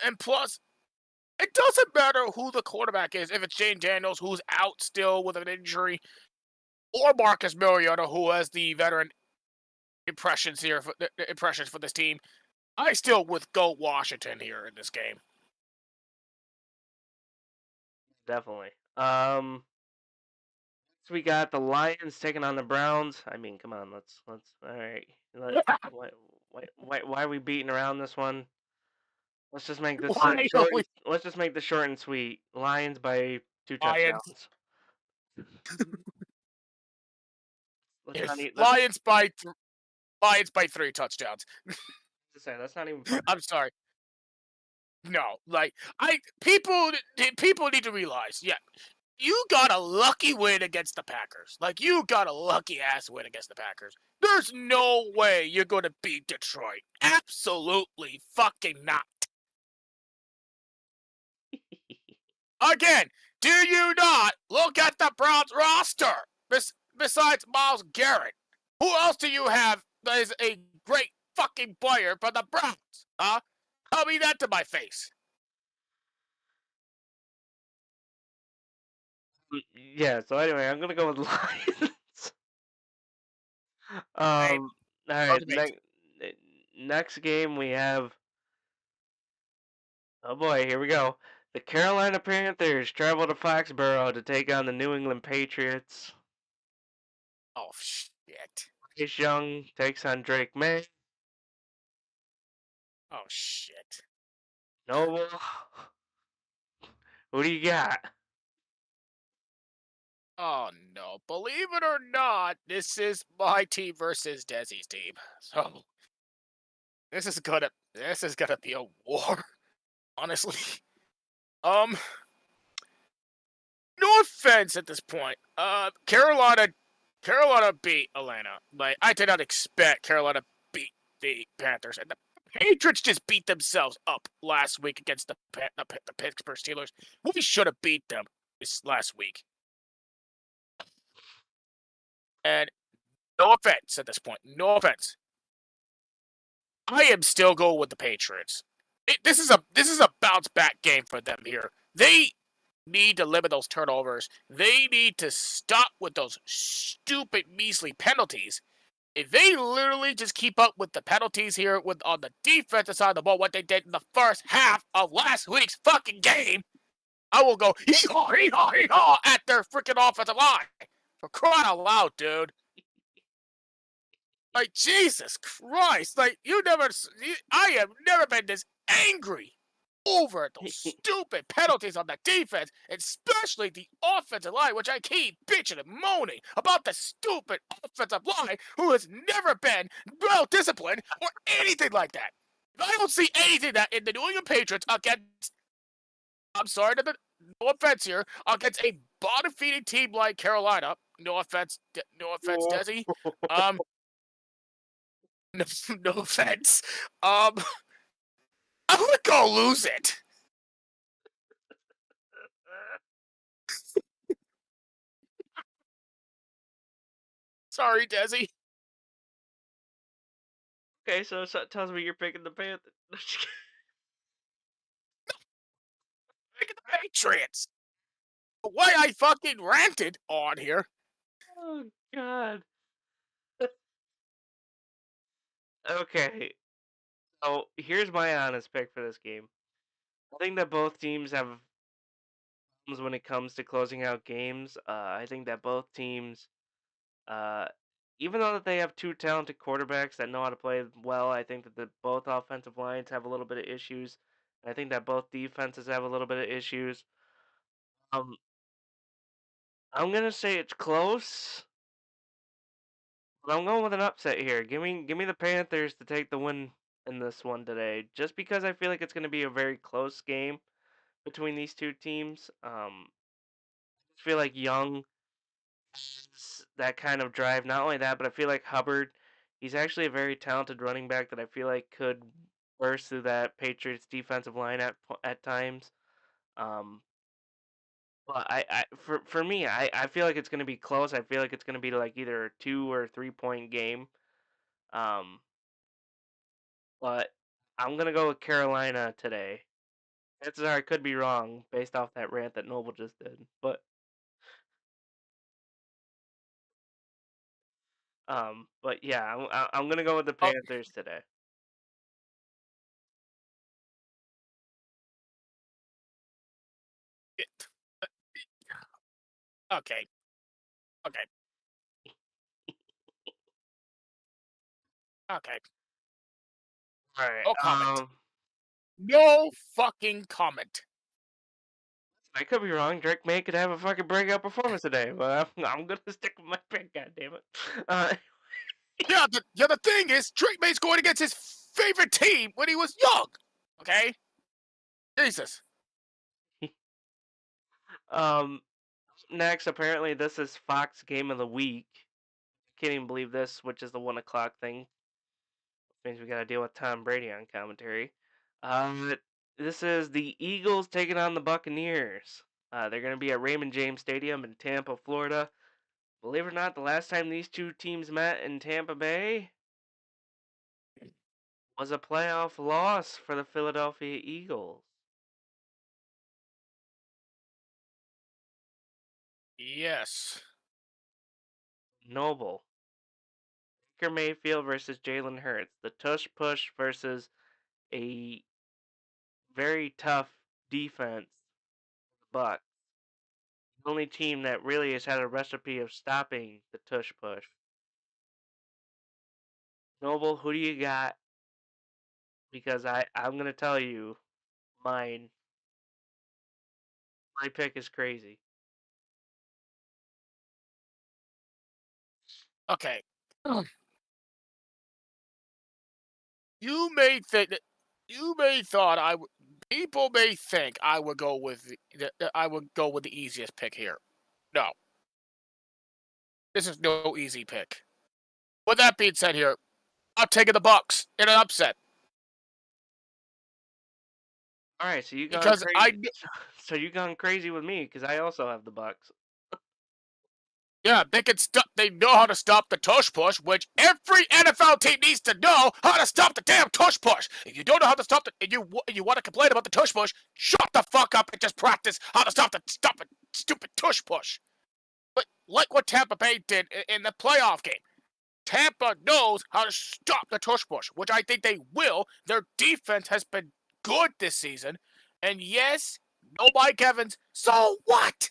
And plus, it doesn't matter who the quarterback is, if it's Jane Daniels, who's out still with an injury, or Marcus Mariota, who has the veteran impressions for this team. I still would go Washington here in this game. Definitely. So we got the Lions taking on the Browns. I mean, come on, let's all right. Why are we beating around this one? Let's just make this Why short. only Let's just make this short and sweet. Lions by 2 Lions? touchdowns. Let's not If eat. Lions by 3 touchdowns. Say that's not even funny. I'm sorry. No, like people need to realize, yeah, you got a lucky win against the Packers. Like you got a lucky ass win against the Packers. There's no way you're going to beat Detroit. Absolutely fucking not. Again, do you not look at the Browns roster besides Myles Garrett? Who else do you have that is a great fucking player for the Browns? Huh? Tell me that to my face. Yeah. So anyway, I'm gonna go with Lions. Right. All right. Next game we have. Oh boy, here we go. The Carolina Panthers travel to Foxborough to take on the New England Patriots. Oh shit. Chase Young takes on Drake May. Oh shit. Noble. Who do you got? Oh no. Believe it or not, this is my team versus Desi's team. So this is gonna be a war. Honestly. No offense at this point. Carolina beat Atlanta. Like I did not expect Carolina beat the Panthers, and the Patriots just beat themselves up last week against the Pittsburgh Steelers. We should have beat them this last week. And no offense at this point. No offense. I am still going with the Patriots. This is a bounce back game for them here. They need to limit those turnovers. They need to stop with those stupid, measly penalties. If they literally just keep up with the penalties here on the defensive side of the ball, what they did in the first half of last week's fucking game, I will go hee-haw, hee-haw, hee-haw at their freaking offensive line. For crying out loud, dude. Like, Jesus Christ. Like, I have never been this angry over those stupid penalties on the defense, especially the offensive line, which I keep bitching and moaning about the stupid offensive line who has never been well-disciplined or anything like that. I don't see anything that in the New England Patriots against, I'm sorry, no offense here, against a bottom-feeding team like Carolina. No offense, Desi. No offense. I would go lose it. Sorry, Desi. Okay, so it tells me you're picking the Panthers. Look at the Patriots. Why I fucking ranted on here. Oh, God. Okay. So, here's my honest pick for this game. I think that both teams have problems when it comes to closing out games. I think that both teams, uh, even though that they have two talented quarterbacks that know how to play well, I think that both offensive lines have a little bit of issues. I think that both defenses have a little bit of issues. Um, I'm gonna say it's close, but I'm going with an upset here. Give me the Panthers to take the win in this one today, just because I feel like it's gonna be a very close game between these two teams. I feel like Young has that kind of drive. Not only that, but I feel like Hubbard, he's actually a very talented running back that I feel like could burst through that Patriots defensive line at times. Um, but for me, I feel like it's going to be close. I feel like it's going to be like either a 2 or 3 point game. Um, but I'm gonna go with Carolina today. Chances are I could be wrong based off that rant that Noble just did. But yeah, I'm gonna go with the Oh, Panthers today. okay. Okay. Okay. All right. No comment. No fucking comment. I could be wrong. Drake May could have a fucking breakout performance today, but I'm gonna stick with my pick. God damn it. Yeah, the thing is, Drake May's going against his favorite team when he was young. Okay? Jesus. um. Next, apparently, this is Fox Game of the Week. Can't even believe this, which is the 1 o'clock thing. Means we gotta deal with Tom Brady on commentary. This is the Eagles taking on the Buccaneers. They're gonna be at Raymond James Stadium in Tampa, Florida. Believe it or not, the last time these two teams met in Tampa Bay was a playoff loss for the Philadelphia Eagles. Yes. Noble. Baker Mayfield versus Jalen Hurts. The tush push versus a very tough defense. Bucks. The only team that really has had a recipe of stopping the tush push. Noble, who do you got? Because I'm gonna tell you, mine. My pick is crazy. Okay. You may think that people may think I would go with the easiest pick here. No. This is no easy pick. With that being said here, I'm taking the Bucks in an upset. All right, so you gone Because crazy. So you gone crazy with me because I also have the Bucks. yeah, they know how to stop the tush push, which every NFL team needs to know how to stop the damn tush push. If you don't know how to stop and you want to complain about the tush push, shut the fuck up and just practice how to stop the stupid tush push. But like what Tampa Bay did in the playoff game, Tampa knows how to stop the tush push, which I think they will. Their defense has been good this season, and yes, No Mike Evans. So what?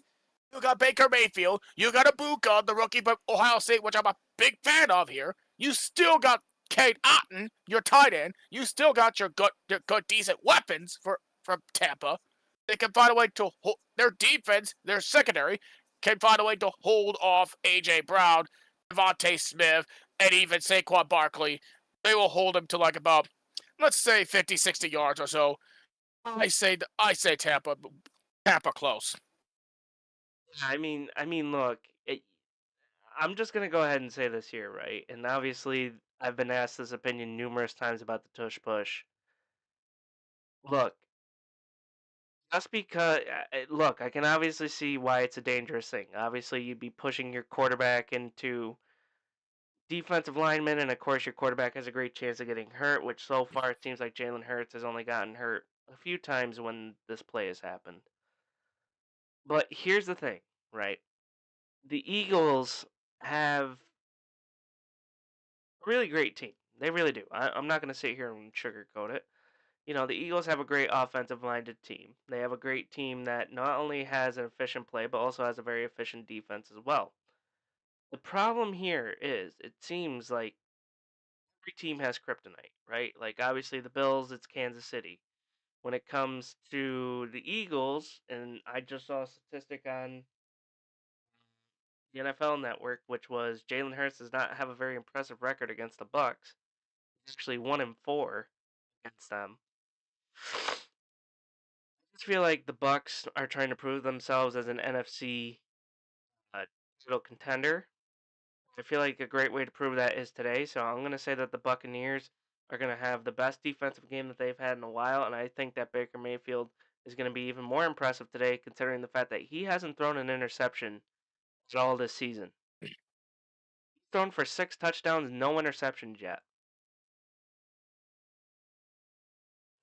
You got Baker Mayfield. You got Ibuka, the rookie from Ohio State, which I'm a big fan of here. You still got Kate Otten, your tight end. You still got your good decent weapons from Tampa. They can find a way to hold their defense, their secondary, can find a way to hold off A.J. Brown, Devontae Smith, and even Saquon Barkley. They will hold him to like about, let's say, 50, 60 yards or so. I say Tampa close. Look, I'm just gonna go ahead and say this here, right? And obviously, I've been asked this opinion numerous times about the tush push. Look, just because, look, I can obviously see why it's a dangerous thing. Obviously, you'd be pushing your quarterback into defensive linemen, and of course, your quarterback has a great chance of getting hurt, which so far it seems like Jalen Hurts has only gotten hurt a few times when this play has happened. But here's the thing, right? The Eagles have a really great team. They really do. I'm not going to sit here and sugarcoat it. The Eagles have a great offensive minded team. They have a great team that not only has an efficient play, but also has a very efficient defense as well. The problem here is it seems like every team has kryptonite, right? Like, obviously, the Bills, it's Kansas City. When it comes to the Eagles, and I just saw a statistic on the NFL Network, which was Jalen Hurts does not have a very impressive record against the Bucks. He's actually 1-4 against them. I just feel like the Bucks are trying to prove themselves as an NFC title contender. I feel like a great way to prove that is today. So I'm going to say that the Buccaneers are going to have the best defensive game that they've had in a while, and I think that Baker Mayfield is going to be even more impressive today, considering the fact that he hasn't thrown an interception at all this season. He's thrown for 6 touchdowns, no interceptions yet.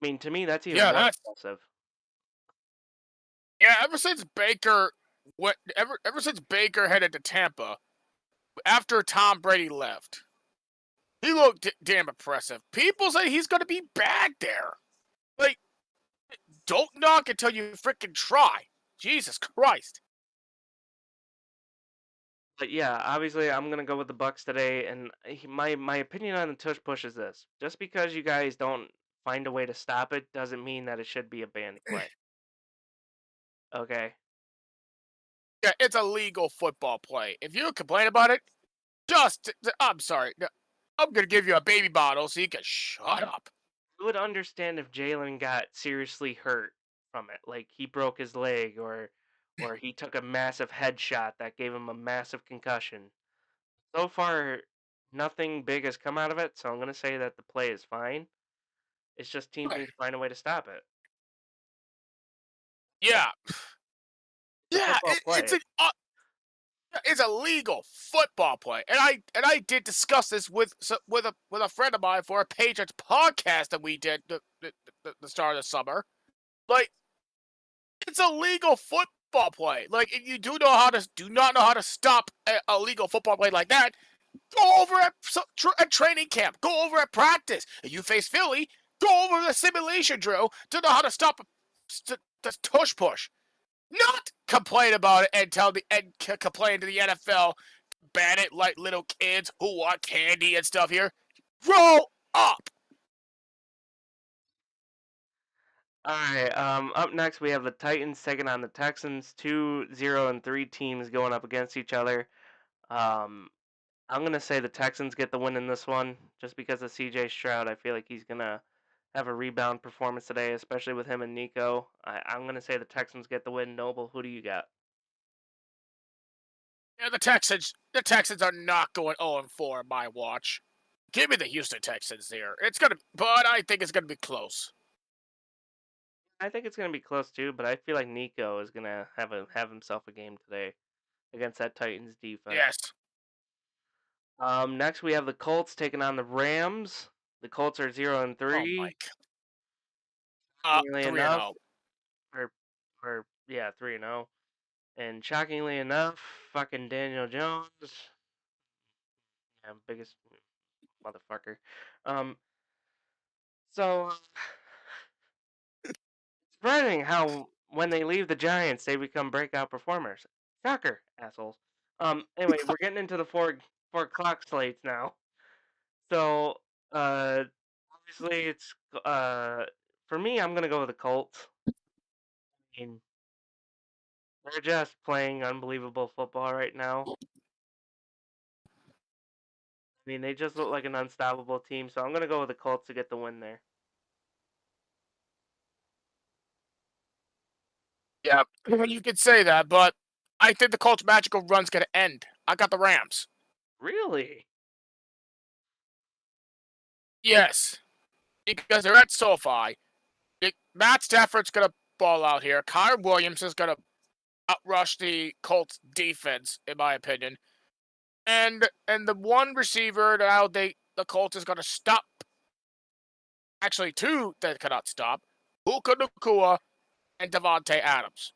I mean, to me, that's even more impressive. Yeah, ever since Baker headed to Tampa, after Tom Brady left, he looked damn impressive. People say he's going to be bad there. Like, don't knock until you freaking try. Jesus Christ. But yeah, obviously I'm gonna go with the Bucks today, and my opinion on the tush push is this: just because you guys don't find a way to stop it, doesn't mean that it should be a banned play. Okay. Yeah, it's a legal football play. If you complain about it, I'm sorry. I'm gonna give you a baby bottle so you can shut up. I would understand if Jalen got seriously hurt from it, like he broke his leg or he took a massive headshot that gave him a massive concussion. So far, nothing big has come out of it, so I'm gonna say that the play is fine. It's just teams need to find a way to stop it. Yeah. Yeah, it's a legal football play, and I did discuss this with a friend of mine for a Patriots podcast that we did the start of the summer. Like, it's a legal football play. Like, if you do not know how to stop a legal football play like that, go over at training camp, go over at practice. If you face Philly, go over the simulation drill to know how to stop the tush push. Not complain about it and complain to the NFL, ban it like little kids who want candy and stuff here. Grow up. All right. Up next we have the Titans taking on the Texans. 2-0-3 teams going up against each other. I'm gonna say the Texans get the win in this one, just because of C.J. Stroud. I feel like he's gonna have a rebound performance today, especially with him and Nico. I'm gonna say the Texans get the win. Noble, who do you got? Yeah, the Texans are not going 0-4 on my watch. Give me the Houston Texans here. But I think it's gonna be close. I think it's gonna be close too, but I feel like Nico is gonna have himself a game today against that Titans defense. Yes. Next we have the Colts taking on the Rams. The Colts are 0-3. Oh, Mike. 3-0. Or yeah, 3-0. And shockingly enough, fucking Daniel Jones, yeah, biggest motherfucker. So surprising how when they leave the Giants, they become breakout performers. Shocker, assholes. Anyway, we're getting into the 4 o'clock slates now. So, obviously, it's for me. I'm gonna go with the Colts. I mean, they're just playing unbelievable football right now. I mean, they just look like an unstoppable team. So I'm gonna go with the Colts to get the win there. Yeah, you could say that, but I think the Colts' magical run's going to end. I got the Rams. Really? Yes, because they're at SoFi. Matt Stafford's going to ball out here. Kyron Williams is going to outrush the Colts' defense, in my opinion. And the one receiver now the Colts is going to stop. Actually, two that cannot stop. Puka Nacua and Devontae Adams.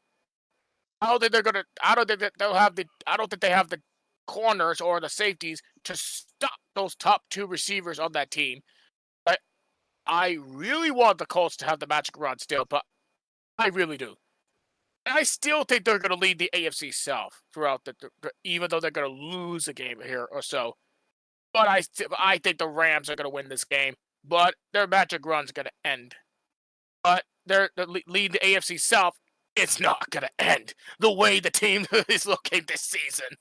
I don't think they're gonna. I don't think that they'll have the. I don't think they have the corners or the safeties to stop those top two receivers on that team. But I really want the Colts to have the magic run still, but I really do. And I still think they're going to lead the AFC South throughout even though they're going to lose a game here or so. But I think the Rams are going to win this game. But their magic run's going to end. But their lead the AFC South. It's not going to end the way the team is looking this season.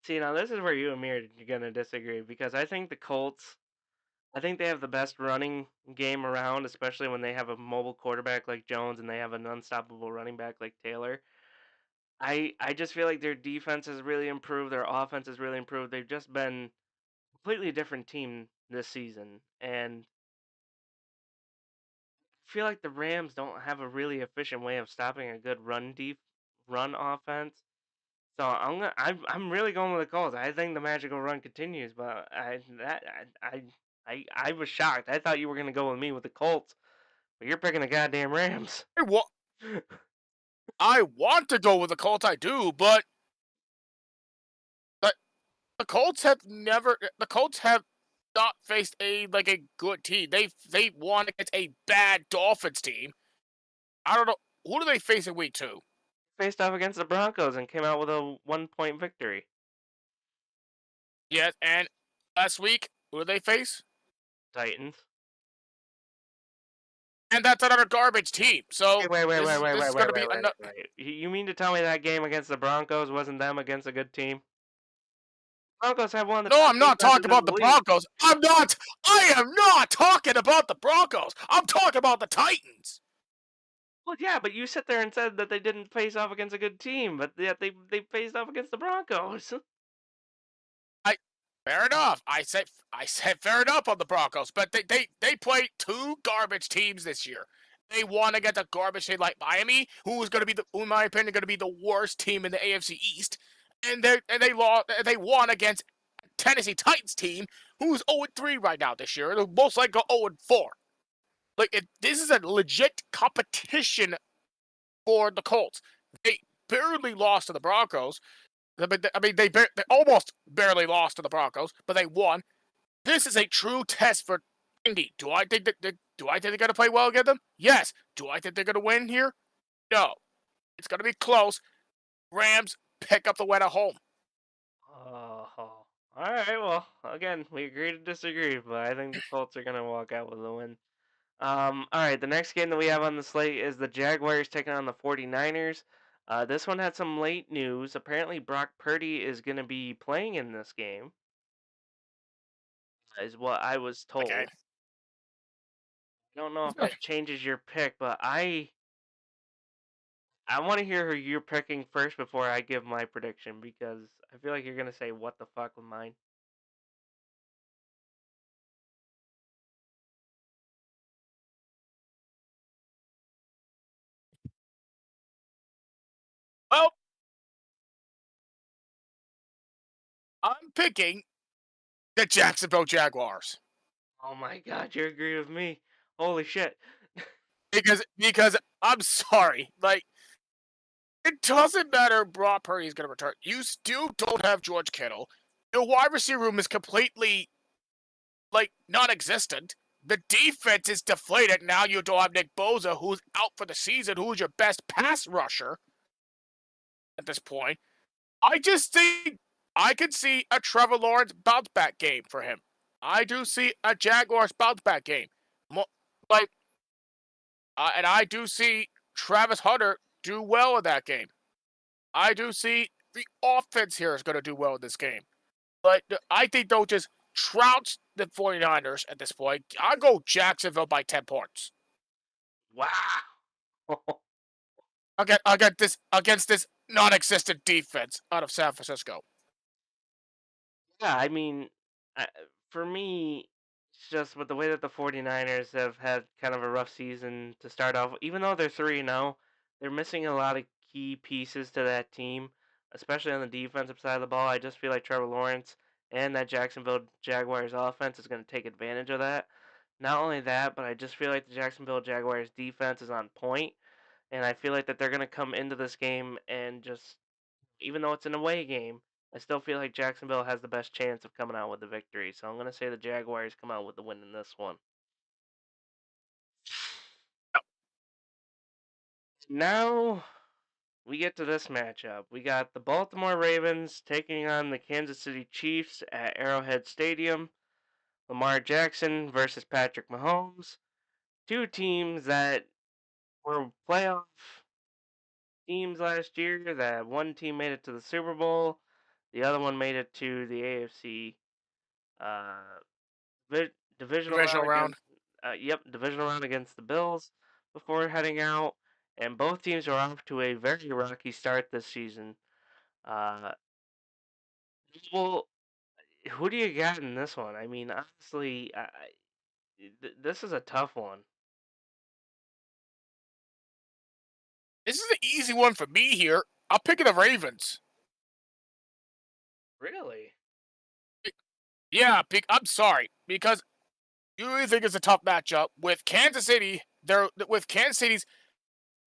See, now this is where you and me are going to disagree because I think the Colts, I think they have the best running game around, especially when they have a mobile quarterback like Jones and they have an unstoppable running back like Taylor. I just feel like their defense has really improved, their offense has really improved. They've just been a completely different team this season, and I feel like the Rams don't have a really efficient way of stopping a good run offense. So I'm really going with the Colts. I think the magical run continues, but I was shocked. I thought you were gonna go with me with the Colts, but you're picking the goddamn Rams. I want to go with the Colts, I do, but the Colts have not faced a good team. They won against a bad Dolphins team. I don't know, who do they face in week 2? Faced off against the Broncos and came out with a 1-point victory. Yes, and last week, who did they face? Titans. And that's another garbage team. So Wait. You mean to tell me that game against the Broncos wasn't them against a good team? Broncos have one of the No, best I'm not defenses talking about in the league. Broncos. I am not talking about the Broncos. I'm talking about the Titans. Well, yeah, but you sit there and said that they didn't face off against a good team, but yet they faced off against the Broncos. Fair enough. I said fair enough on the Broncos, but they played two garbage teams this year. They won against a garbage team like Miami, who was going to be in my opinion, going to be the worst team in the AFC East, and they won against Tennessee Titans team, who's 0-3 right now this year. They'll most likely go 0-4. This is a legit competition for the Colts. They barely lost to the Broncos. I mean, they almost barely lost to the Broncos, but they won. This is a true test for Indy. Do I think they're going to play well against them? Yes. Do I think they're going to win here? No. It's going to be close. Rams pick up the win at home. Oh, all right. Well, again, we agree to disagree, but I think the Colts are going to walk out with a win. All right. The next game that we have on the slate is the Jaguars taking on the 49ers. This one had some late news. Apparently, Brock Purdy is going to be playing in this game, is what I was told. Okay. I don't know if that changes your pick, but I want to hear who you're picking first before I give my prediction because I feel like you're going to say what the fuck with mine. Well, I'm picking the Jacksonville Jaguars. Oh my god, you agree with me. Holy shit. Because I'm sorry. It doesn't matter if Brock Purdy is going to return. You still don't have George Kittle. Your wide receiver room is completely, non-existent. the defense is deflated. Now you don't have Nick Bosa, who's out for the season, who's your best pass rusher at this point. I just think I could see a Trevor Lawrence bounce back game for him. I do see a Jaguars bounce back game. Like, and I do see Travis Hunter do well in that game. I do see the offense here is going to do well in this game. But I think they'll just trounced the 49ers at this point. I'll go Jacksonville by 10 points. Wow. Against this non-existent defense out of San Francisco. Yeah, I mean, for me, it's just with the way that the 49ers have had kind of a rough season to start off, even though they're 3-0, they're missing a lot of key pieces to that team, especially on the defensive side of the ball. I just feel like Trevor Lawrence and that Jacksonville Jaguars offense is going to take advantage of that. Not only that, but I just feel like the Jacksonville Jaguars defense is on point, and I feel like that they're going to come into this game and just, even though it's an away game, I still feel like Jacksonville has the best chance of coming out with the victory. So I'm going to say the Jaguars come out with the win in this one. Now we get to this matchup. We got the Baltimore Ravens taking on the Kansas City Chiefs at Arrowhead Stadium. Lamar Jackson versus Patrick Mahomes. Two teams that were playoff teams last year. That one team made it to the Super Bowl. The other one made it to the AFC divisional round. Divisional round against the Bills before heading out, and both teams are off to a very rocky start this season. Well, who do you got in this one? I mean, honestly, this is a tough one. This is an easy one for me here. I'll pick the Ravens. Really? Yeah, I'm sorry, because you really think it's a tough matchup with Kansas City. Kansas City's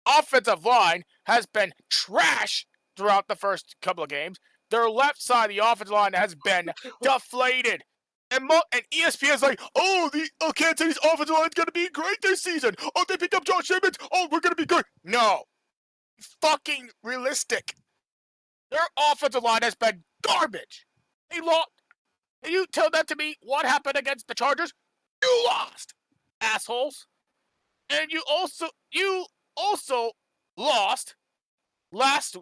offensive line has been trash throughout the first couple of games. Their left side of the offensive line has been deflated. And ESPN's like, Kansas City's offensive line is going to be great this season. Oh, they picked up Josh Jacobs. Oh, we're going to be good. No. Fucking realistic. Their offensive line has been garbage. They lost. Can you tell that to me? What happened against the Chargers? You lost, assholes. And you also lost last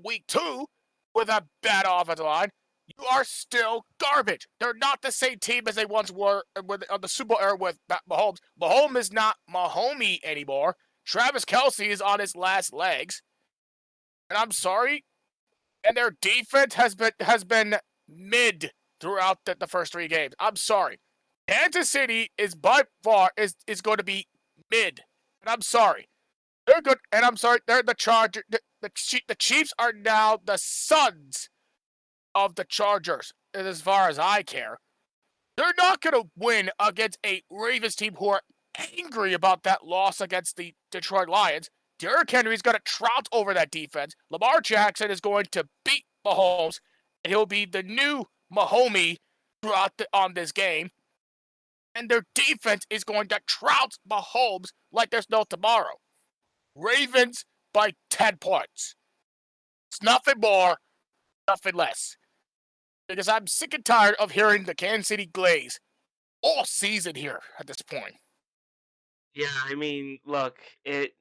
week too with a bad offensive line. You are still garbage. They're not the same team as they once were on the Super Bowl era with Mahomes. Mahomes is not Mahomey anymore. Travis Kelce is on his last legs. And I'm sorry. And their defense has been mid throughout the first three games. I'm sorry. Kansas City is by far is going to be mid. And I'm sorry. They're good. And I'm sorry. They're the Chargers. The Chiefs are now the sons of the Chargers, as far as I care. They're not going to win against a Ravens team who are angry about that loss against the Detroit Lions. Derrick Henry's going to trounce over that defense. Lamar Jackson is going to beat Mahomes, and he'll be the new Mahomey throughout on this game. And their defense is going to trounce Mahomes like there's no tomorrow. Ravens by 10 points. It's nothing more, nothing less. Because I'm sick and tired of hearing the Kansas City Glaze all season here at this point. Yeah, I mean, look, this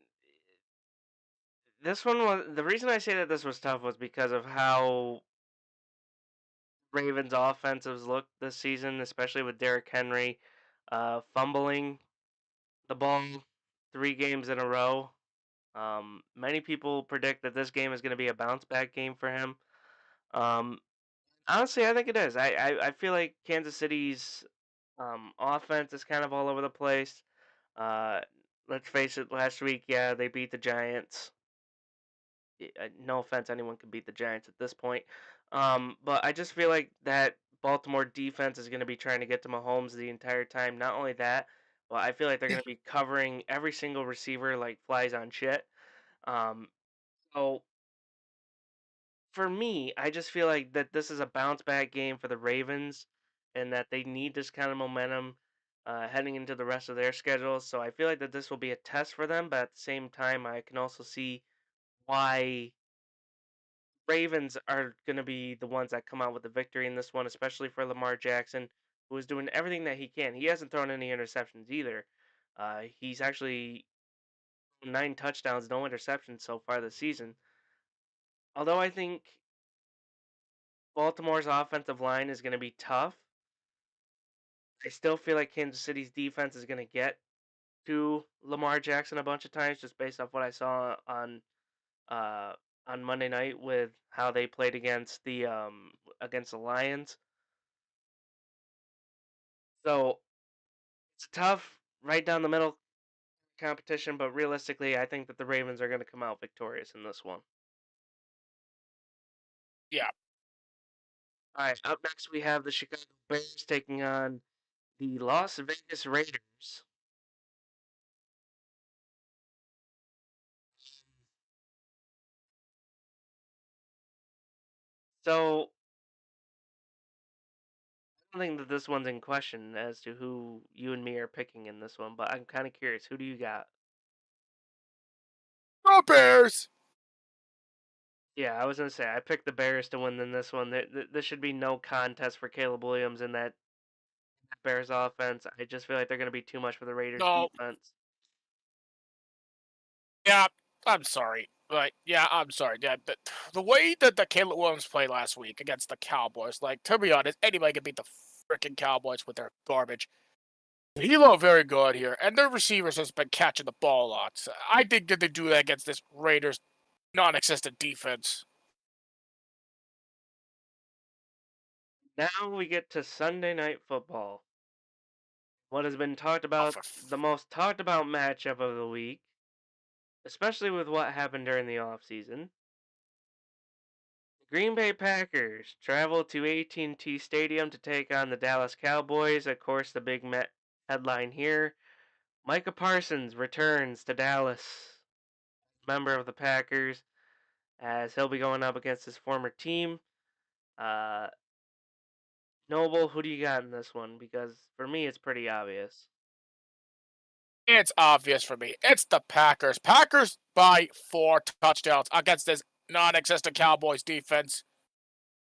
one was, the reason I say that this was tough was because of how Ravens offensives looked this season, especially with Derrick Henry fumbling the ball 3 games in a row. Many people predict that this game is going to be a bounce back game for him. Honestly, I think it is. I feel like Kansas City's offense is kind of all over the place. Let's face it, last week, yeah, they beat the Giants. No offense, anyone can beat the Giants at this point. But I just feel like that Baltimore defense is going to be trying to get to Mahomes the entire time. Not only that, but I feel like they're going to be covering every single receiver like flies on shit. So for me, I just feel like that this is a bounce back game for the Ravens and that they need this kind of momentum heading into the rest of their schedule. So I feel like that this will be a test for them, but at the same time, I can also see why Ravens are going to be the ones that come out with the victory in this one, especially for Lamar Jackson, who is doing everything that he can. He hasn't thrown any interceptions either. He's actually 9 touchdowns, no interceptions so far this season. Although I think Baltimore's offensive line is going to be tough, I still feel like Kansas City's defense is going to get to Lamar Jackson a bunch of times, just based off what I saw uh, on Monday night with how they played against the Lions. So it's a tough, right down the middle competition, but realistically, I think that the Ravens are going to come out victorious in this one. Yeah. All right, up next we have the Chicago Bears taking on the Las Vegas Raiders. So I don't think that this one's in question as to who you and me are picking in this one, but I'm kind of curious. Who do you got? Go Bears! Yeah, I was gonna say I picked the Bears to win in this one. There should be no contest for Caleb Williams in that Bears offense. I just feel like they're gonna be too much for the Raiders No. defense. Yeah, I'm sorry. But yeah, I'm sorry. Yeah, the way that the Caleb Williams played last week against the Cowboys, like, to be honest, anybody can beat the freaking Cowboys with their garbage. He looked very good here, and their receivers has been catching the ball a lot. So I think that they do that against this Raiders non-existent defense. Now we get to Sunday Night Football. What has been talked Oh, about, the most talked about matchup of the week, especially with what happened during the offseason. Green Bay Packers travel to AT&T Stadium to take on the Dallas Cowboys. Of course, the big headline here: Micah Parsons returns to Dallas, member of the Packers, as he'll be going up against his former team. Uh, Noble, who do you got in this one? Because for me, it's pretty obvious. It's obvious for me. It's the Packers. Packers by 4 touchdowns against this non-existent Cowboys defense.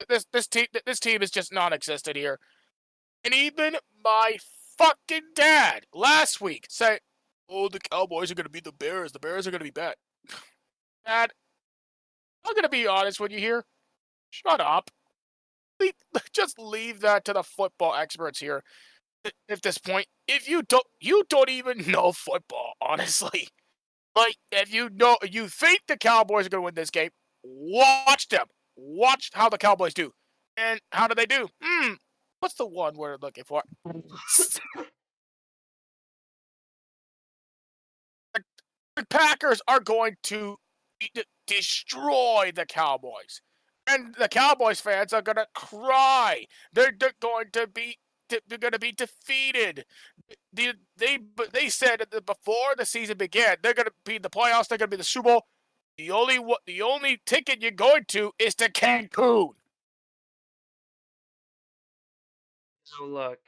This team is just non-existent here. And even my fucking dad last week said, "Oh, the Cowboys are gonna beat the Bears. The Bears are gonna be bad." Dad, I'm gonna be honest with you here. Shut up. Just leave that to the football experts here. At this point, if you don't even know football, honestly. Like, if you think the Cowboys are gonna win this game, watch them. Watch how the Cowboys do. And how do they do? What's the one word I'm looking for? The Packers are going to destroy the Cowboys, and the Cowboys fans are gonna cry. They're going to be defeated. They said that before the season began, they're gonna be in the playoffs. They're gonna be the Super Bowl. The only ticket you're going to is to Cancun. So look,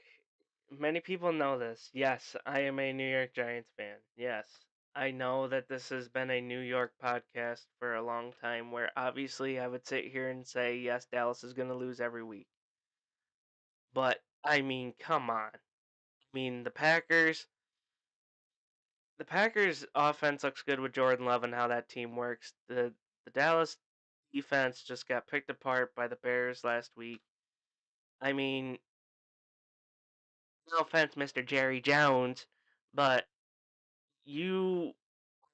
many people know this. Yes, I am a New York Giants fan. Yes, I know that this has been a New York podcast for a long time where obviously I would sit here and say, yes, Dallas is going to lose every week. But, I mean, come on. I mean, the Packers offense looks good with Jordan Love and how that team works. The Dallas defense just got picked apart by the Bears last week. I mean, no offense, Mr. Jerry Jones, but you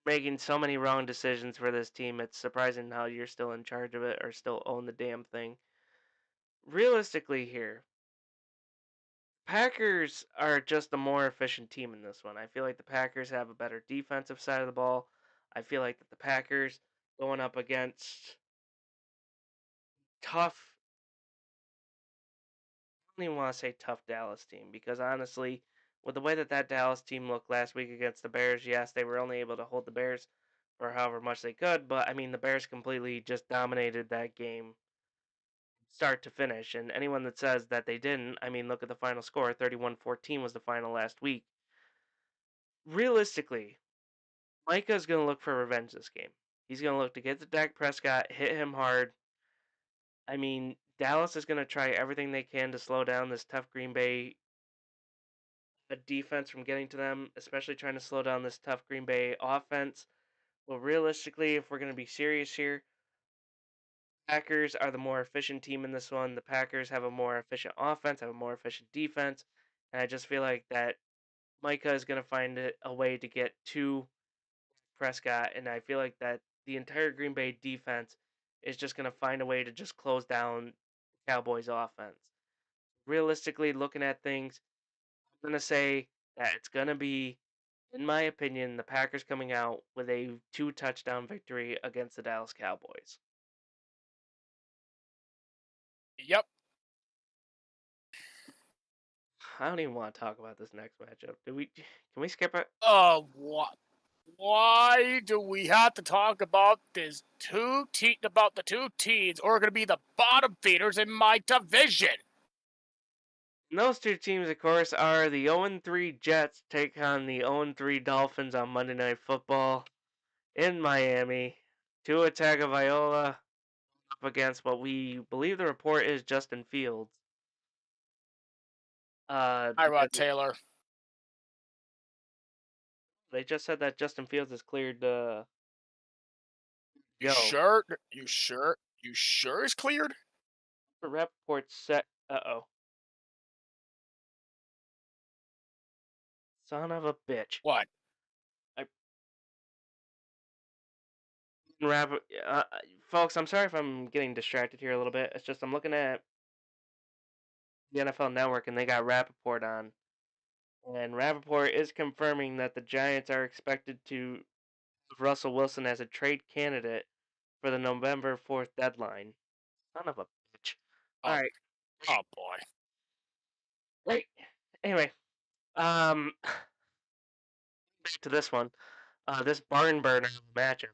making so many wrong decisions for this team. It's surprising how you're still in charge of it or still own the damn thing. Realistically, here, Packers are just a more efficient team in this one. I feel like the Packers have a better defensive side of the ball. I feel like that the Packers going up against tough, I don't even want to say tough Dallas team because honestly, with the way that Dallas team looked last week against the Bears, yes, they were only able to hold the Bears for however much they could, but I mean, the Bears completely just dominated that game. start to finish. And anyone that says that they didn't, I mean, look at the final score. 31-14 was the final last week. Realistically, Micah's going to look for revenge this game. He's going to look to get to Dak Prescott, hit him hard. I mean, Dallas is going to try everything they can to slow down this tough Green Bay defense from getting to them, especially trying to slow down this tough Green Bay offense. Well, realistically, if we're going to be serious here, Packers are the more efficient team in this one. The Packers have a more efficient offense, have a more efficient defense, and I just feel like that Micah is going to find a way to get to Prescott, and I feel like that the entire Green Bay defense is just going to find a way to just close down the Cowboys' offense. Realistically, looking at things, I'm going to say that it's going to be, in my opinion, the Packers coming out with a 2-touchdown victory against the Dallas Cowboys. Yep. I don't even want to talk about this next matchup. Can we skip it? What? Why do we have to talk about the two teams who are going to be the bottom feeders in my division? And those two teams, of course, are the 0-3 Jets take on the 0-3 Dolphins on Monday Night Football in Miami. Tua Tagovailoa up against what we believe the report is Justin Fields. Tyrod Taylor. They just said that Justin Fields is cleared. You Yo. sure? You sure is cleared? Rappaport set. Uh-oh. Son of a bitch. What? Folks, I'm sorry if I'm getting distracted here a little bit. It's just I'm looking at the NFL Network and they got Rappaport on. And Rappaport is confirming that the Giants are expected to have Russell Wilson as a trade candidate for the November 4th deadline. Son of a bitch. All right. Oh boy. Right. Anyway, back to this one. This barn burner matchup.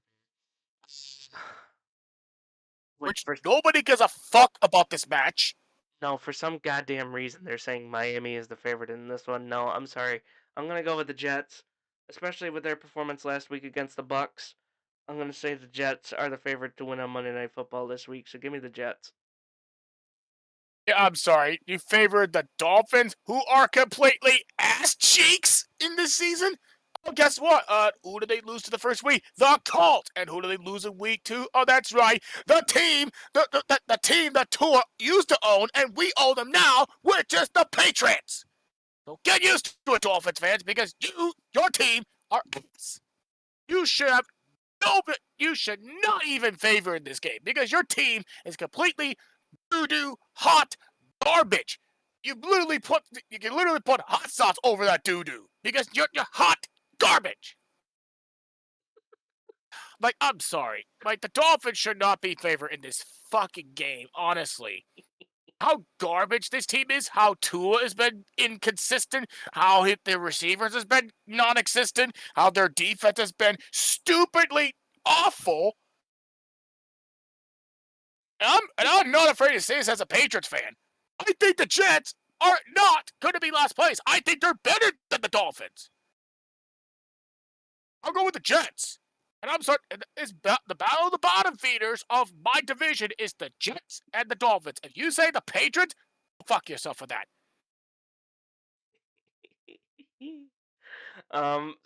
Which nobody gives a fuck about this match. No, for some goddamn reason they're saying Miami is the favorite in this one. No, I'm sorry. I'm gonna go with the Jets, especially with their performance last week against the Bucks. I'm gonna say the Jets are the favorite to win on Monday Night Football this week. So give me the Jets. Yeah, I'm sorry. You favored the Dolphins, who are completely ass cheeks in this season. Oh, guess what? Who did they lose to the first week? The Colts. And who do they lose in week 2? Oh, that's right. The team, the team that Tua used to own, and we own them now, which is the Patriots. So get used to it, Dolphins fans, because your team are ass. You should have you should not even favor in this game because your team is completely doo-doo hot garbage. You can literally put hot sauce over that doo-doo because you're hot garbage. Like, I'm sorry. Like, the Dolphins should not be favored in this fucking game, honestly. How garbage this team is, how Tua has been inconsistent, how their receivers has been non-existent, how their defense has been stupidly awful. And I'm not afraid to say this as a Patriots fan. I think the Jets are not going to be last place. I think they're better than the Dolphins. I'll go with the Jets. And I'm sorry, the battle of the bottom feeders of my division is the Jets and the Dolphins. If you say the Patriots, fuck yourself for that.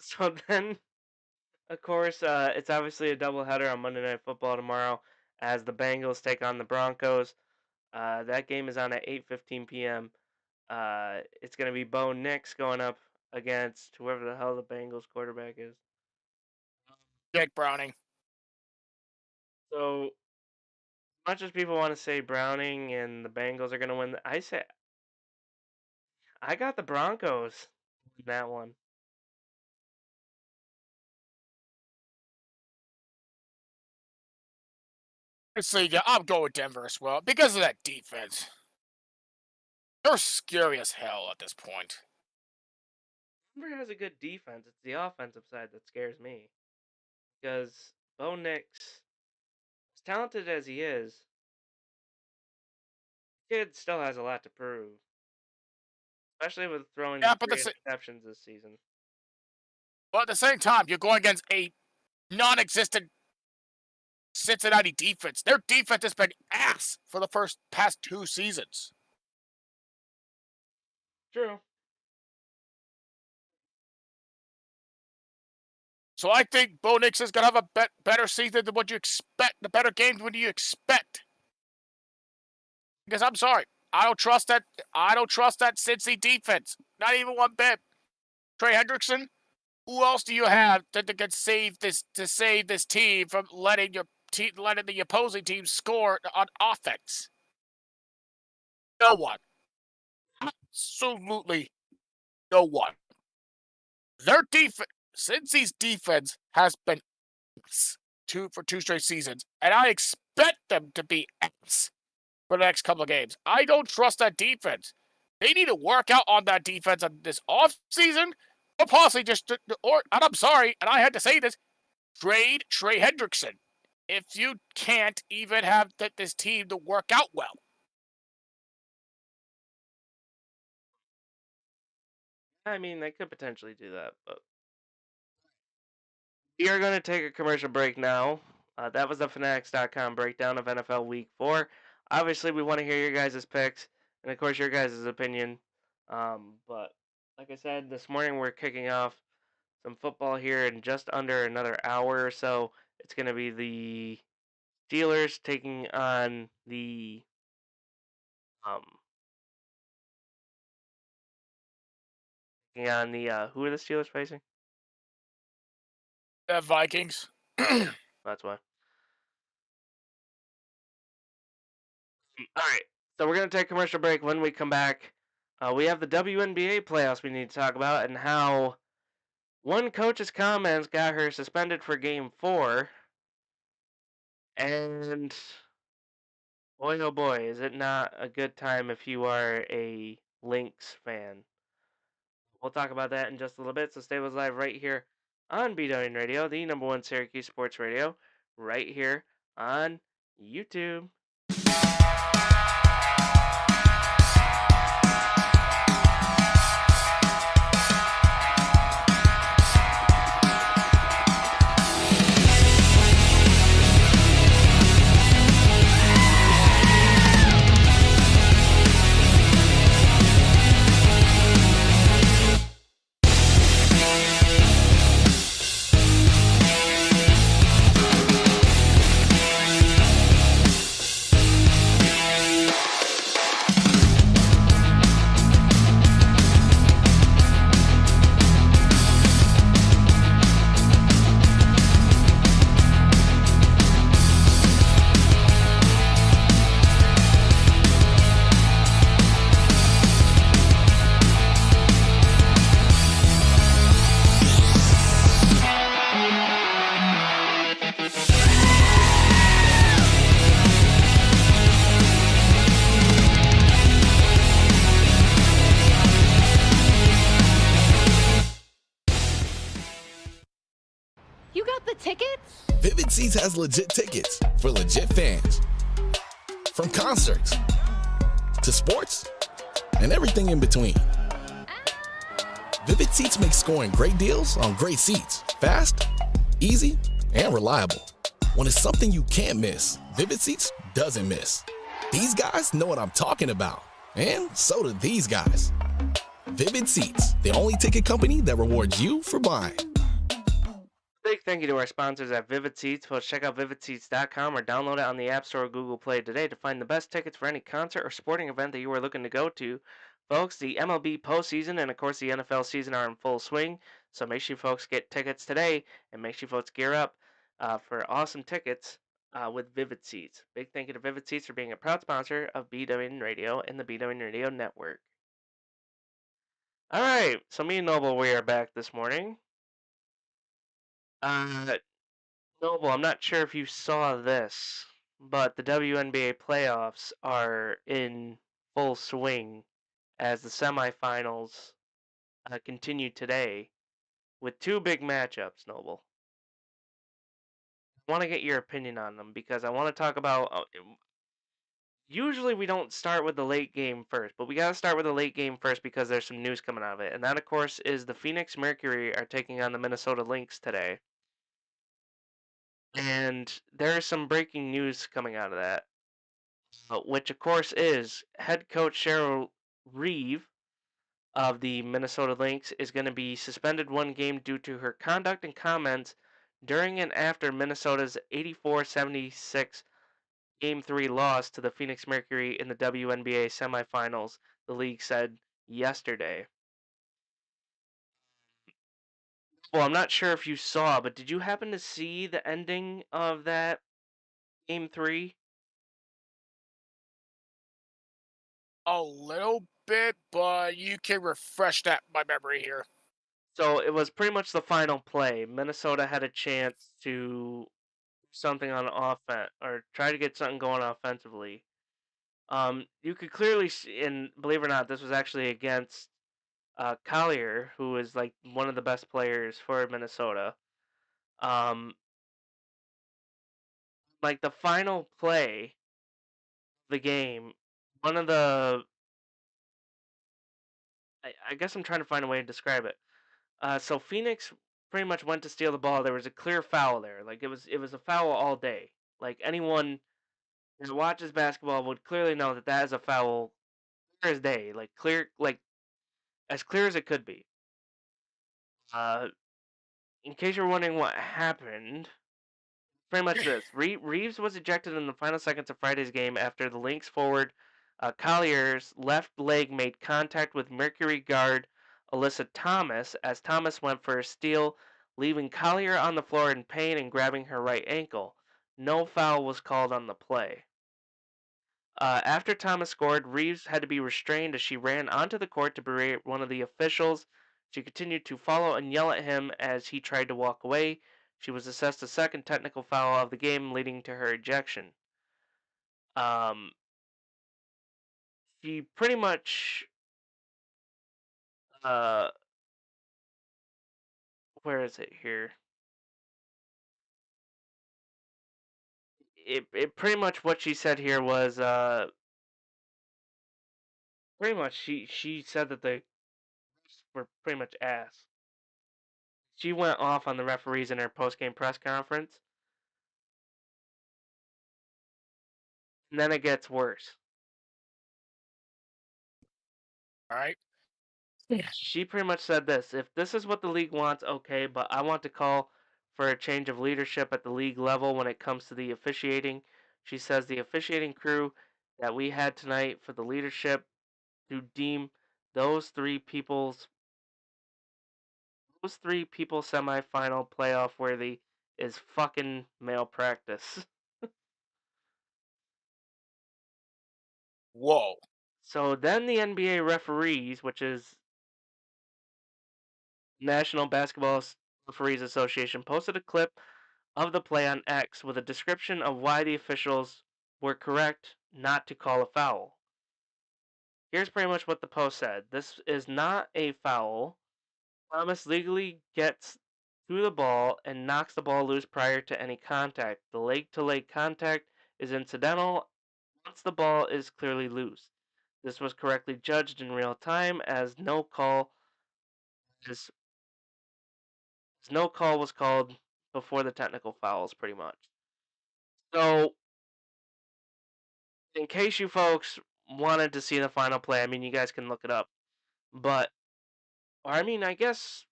So then, of course, it's obviously a doubleheader on Monday Night Football tomorrow as the Bengals take on the Broncos. That game is on at 8:15 p.m. It's going to be Bo Nix going up against whoever the hell the Bengals quarterback is. Jake Browning. So, as much as people want to say Browning and the Bengals are going to win, I say I got the Broncos in that one. Honestly, yeah, I'm going with Denver as well because of that defense. They're scary as hell at this point. Denver has a good defense. It's the offensive side that scares me. Because Bo Nix, as talented as he is, Kid still has a lot to prove, especially with throwing Yeah, but 3 interceptions this season. at the same time, you're going against a non-existent Cincinnati defense. Their defense has been ass for the past 2 seasons. True. So I think Bo Nix is going to have a better season than what you expect, the better games than you expect. Because I'm sorry, I don't trust that Cincy defense. Not even one bit. Trey Hendrickson, who else do you have that can save this team from letting the opposing team score on offense? No one. Absolutely no one. Their defense, Cincy's defense has been ass for 2 straight seasons, and I expect them to be ass for the next couple of games. I don't trust that defense. They need to work out on that defense on this offseason, or possibly and I'm sorry, and I had to say this, trade Trey Hendrickson if you can't even have this team to work out well. I mean, they could potentially do that, but we are going to take a commercial break now. That was the Fanatics.com breakdown of NFL Week 4. Obviously, we want to hear your guys' picks and, of course, your guys' opinion. But like I said, this morning we're kicking off some football here in just under another hour or so. It's going to be the Steelers taking on the who are the Steelers facing? Vikings. That's why. All right, so we're going to take a commercial break. When we come back, we have the WNBA playoffs we need to talk about and how one coach's comments got her suspended for Game 4. And boy, oh boy, is it not a good time if you are a Lynx fan. We'll talk about that in just a little bit, so stay with us live right here on beatdown Radio, the #1 Syracuse Sports Radio, right here on YouTube. You got the tickets? Vivid Seats has legit tickets for legit fans. From concerts to sports and everything in between. Vivid Seats makes scoring great deals on great seats. Fast, easy, and reliable. When it's something you can't miss, Vivid Seats doesn't miss. These guys know what I'm talking about. And so do these guys. Vivid Seats, the only ticket company that rewards you for buying. Big thank you to our sponsors at Vivid Seats. Folks, check out vividseats.com or download it on the App Store or Google Play today to find the best tickets for any concert or sporting event that you are looking to go to. Folks, the MLB postseason and, of course, the NFL season are in full swing, so make sure you folks get tickets today and make sure you folks gear up for awesome tickets with Vivid Seats. Big thank you to Vivid Seats for being a proud sponsor of BWN Radio and the BWN Radio Network. All right, so me and Noble, we are back this morning. Noble, I'm not sure if you saw this, but the WNBA playoffs are in full swing as the semifinals continue today with 2 big matchups, Noble. I want to get your opinion on them because I want to talk about Usually we don't start with the late game first, but we got to start with the late game first because there's some news coming out of it. And that, of course, is the Phoenix Mercury are taking on the Minnesota Lynx today. And there is some breaking news coming out of that, which, of course, is head coach Cheryl Reeve of the Minnesota Lynx is going to be suspended one game due to her conduct and comments during and after Minnesota's 84-76 Game 3 loss to the Phoenix Mercury in the WNBA semifinals, the league said yesterday. Well, I'm not sure if you saw, but did you happen to see the ending of that Game 3? A little bit, but you can refresh my memory here. So it was pretty much the final play. Minnesota had a chance to do something on offense or try to get something going offensively. You could clearly see, and believe it or not, this was actually against Collier, who is like one of the best players for Minnesota. Um, like the final play of the game, one of the I guess I'm trying to find a way to describe it. So Phoenix pretty much went to steal the ball. There was a clear foul there. Like it was a foul all day. Like anyone who watches basketball would clearly know that that is a foul clear as day. Like clear, like as clear as it could be. Uh, in case you're wondering what happened, pretty much this. Reeves was ejected in the final seconds of Friday's game after the Lynx forward Collier's left leg made contact with Mercury guard Alyssa Thomas as Thomas went for a steal, leaving Collier on the floor in pain and grabbing her right ankle. No foul was called on the play. After Thomas scored, Reeves had to be restrained as she ran onto the court to berate one of the officials. She continued to follow and yell at him as he tried to walk away. She was assessed a second technical foul of the game, leading to her ejection. Um, she pretty much, uh, where is it here? It pretty much what she said here was, pretty much she said that they were pretty much ass. She went off on the referees in her post game press conference, and then it gets worse. All right. She pretty much said this: if this is what the league wants, okay, but I want to call for a change of leadership at the league level when it comes to the officiating. She says the officiating crew that we had tonight for the leadership to deem those three people's semifinal playoff worthy is fucking malpractice. Whoa. So then the NBA referees, which is National Basketball Referees Association, posted a clip of the play on X with a description of why the officials were correct not to call a foul. Here's pretty much what the post said. This is not a foul. Thomas legally gets to the ball and knocks the ball loose prior to any contact. The leg-to-leg contact is incidental once the ball is clearly loose. This was correctly judged in real time as as no call was called before the technical fouls pretty much. So in case you folks wanted to see the final play, I mean, you guys can look it up. But, I mean, I guess,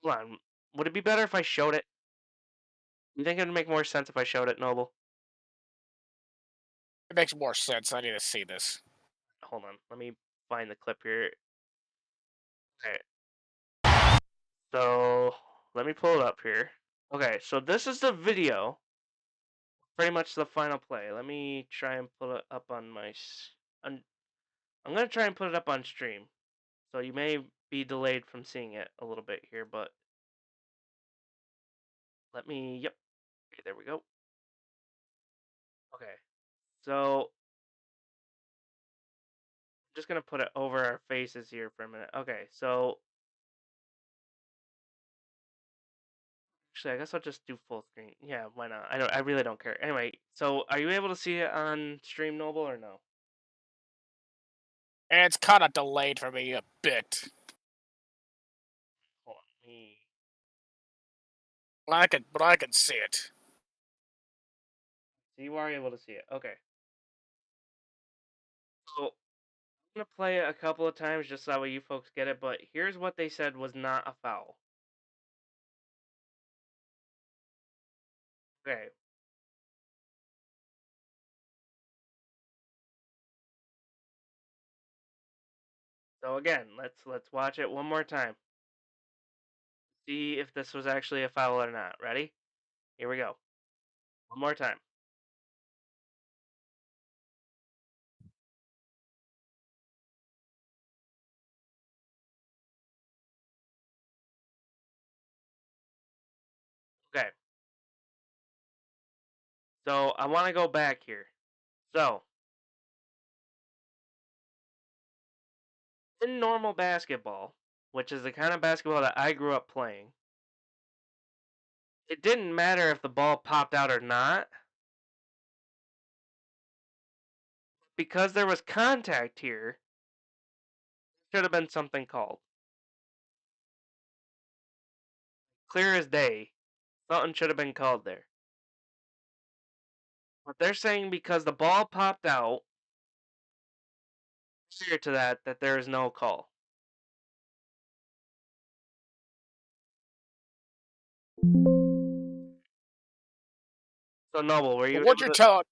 hold on. Would it be better if I showed it? You think it would make more sense if I showed it, Noble? It makes more sense. I need to see this. Hold on. Let me find the clip here. Okay. So, let me pull it up here. Okay, so this is the video. Pretty much the final play. Let me try and pull it up on my... I'm going to try and put it up on stream. So you may be delayed from seeing it a little bit here, but yep, okay, there we go. Okay, so I'm just gonna put it over our faces here for a minute. Okay, so actually, I guess I'll just do full screen. Yeah, why not? I really don't care. Anyway, so are you able to see it on stream, Noble, or no? And it's kind of delayed for me a bit. Hold on, me. But I can see it. So you are able to see it. Okay. So I'm gonna play it a couple of times just so that way you folks get it. But here's what they said was not a foul. Okay. So again, let's watch it one more time. See if this was actually a foul or not. Ready? Here we go. One more time. Okay. So I want to go back here. So in normal basketball, which is the kind of basketball that I grew up playing, it didn't matter if the ball popped out or not because there was contact here. Should have been something called. Clear as day. Something should have been called there. But they're saying because the ball popped out, prior to that there is no call. So Noble, were you But what able you're to? telling,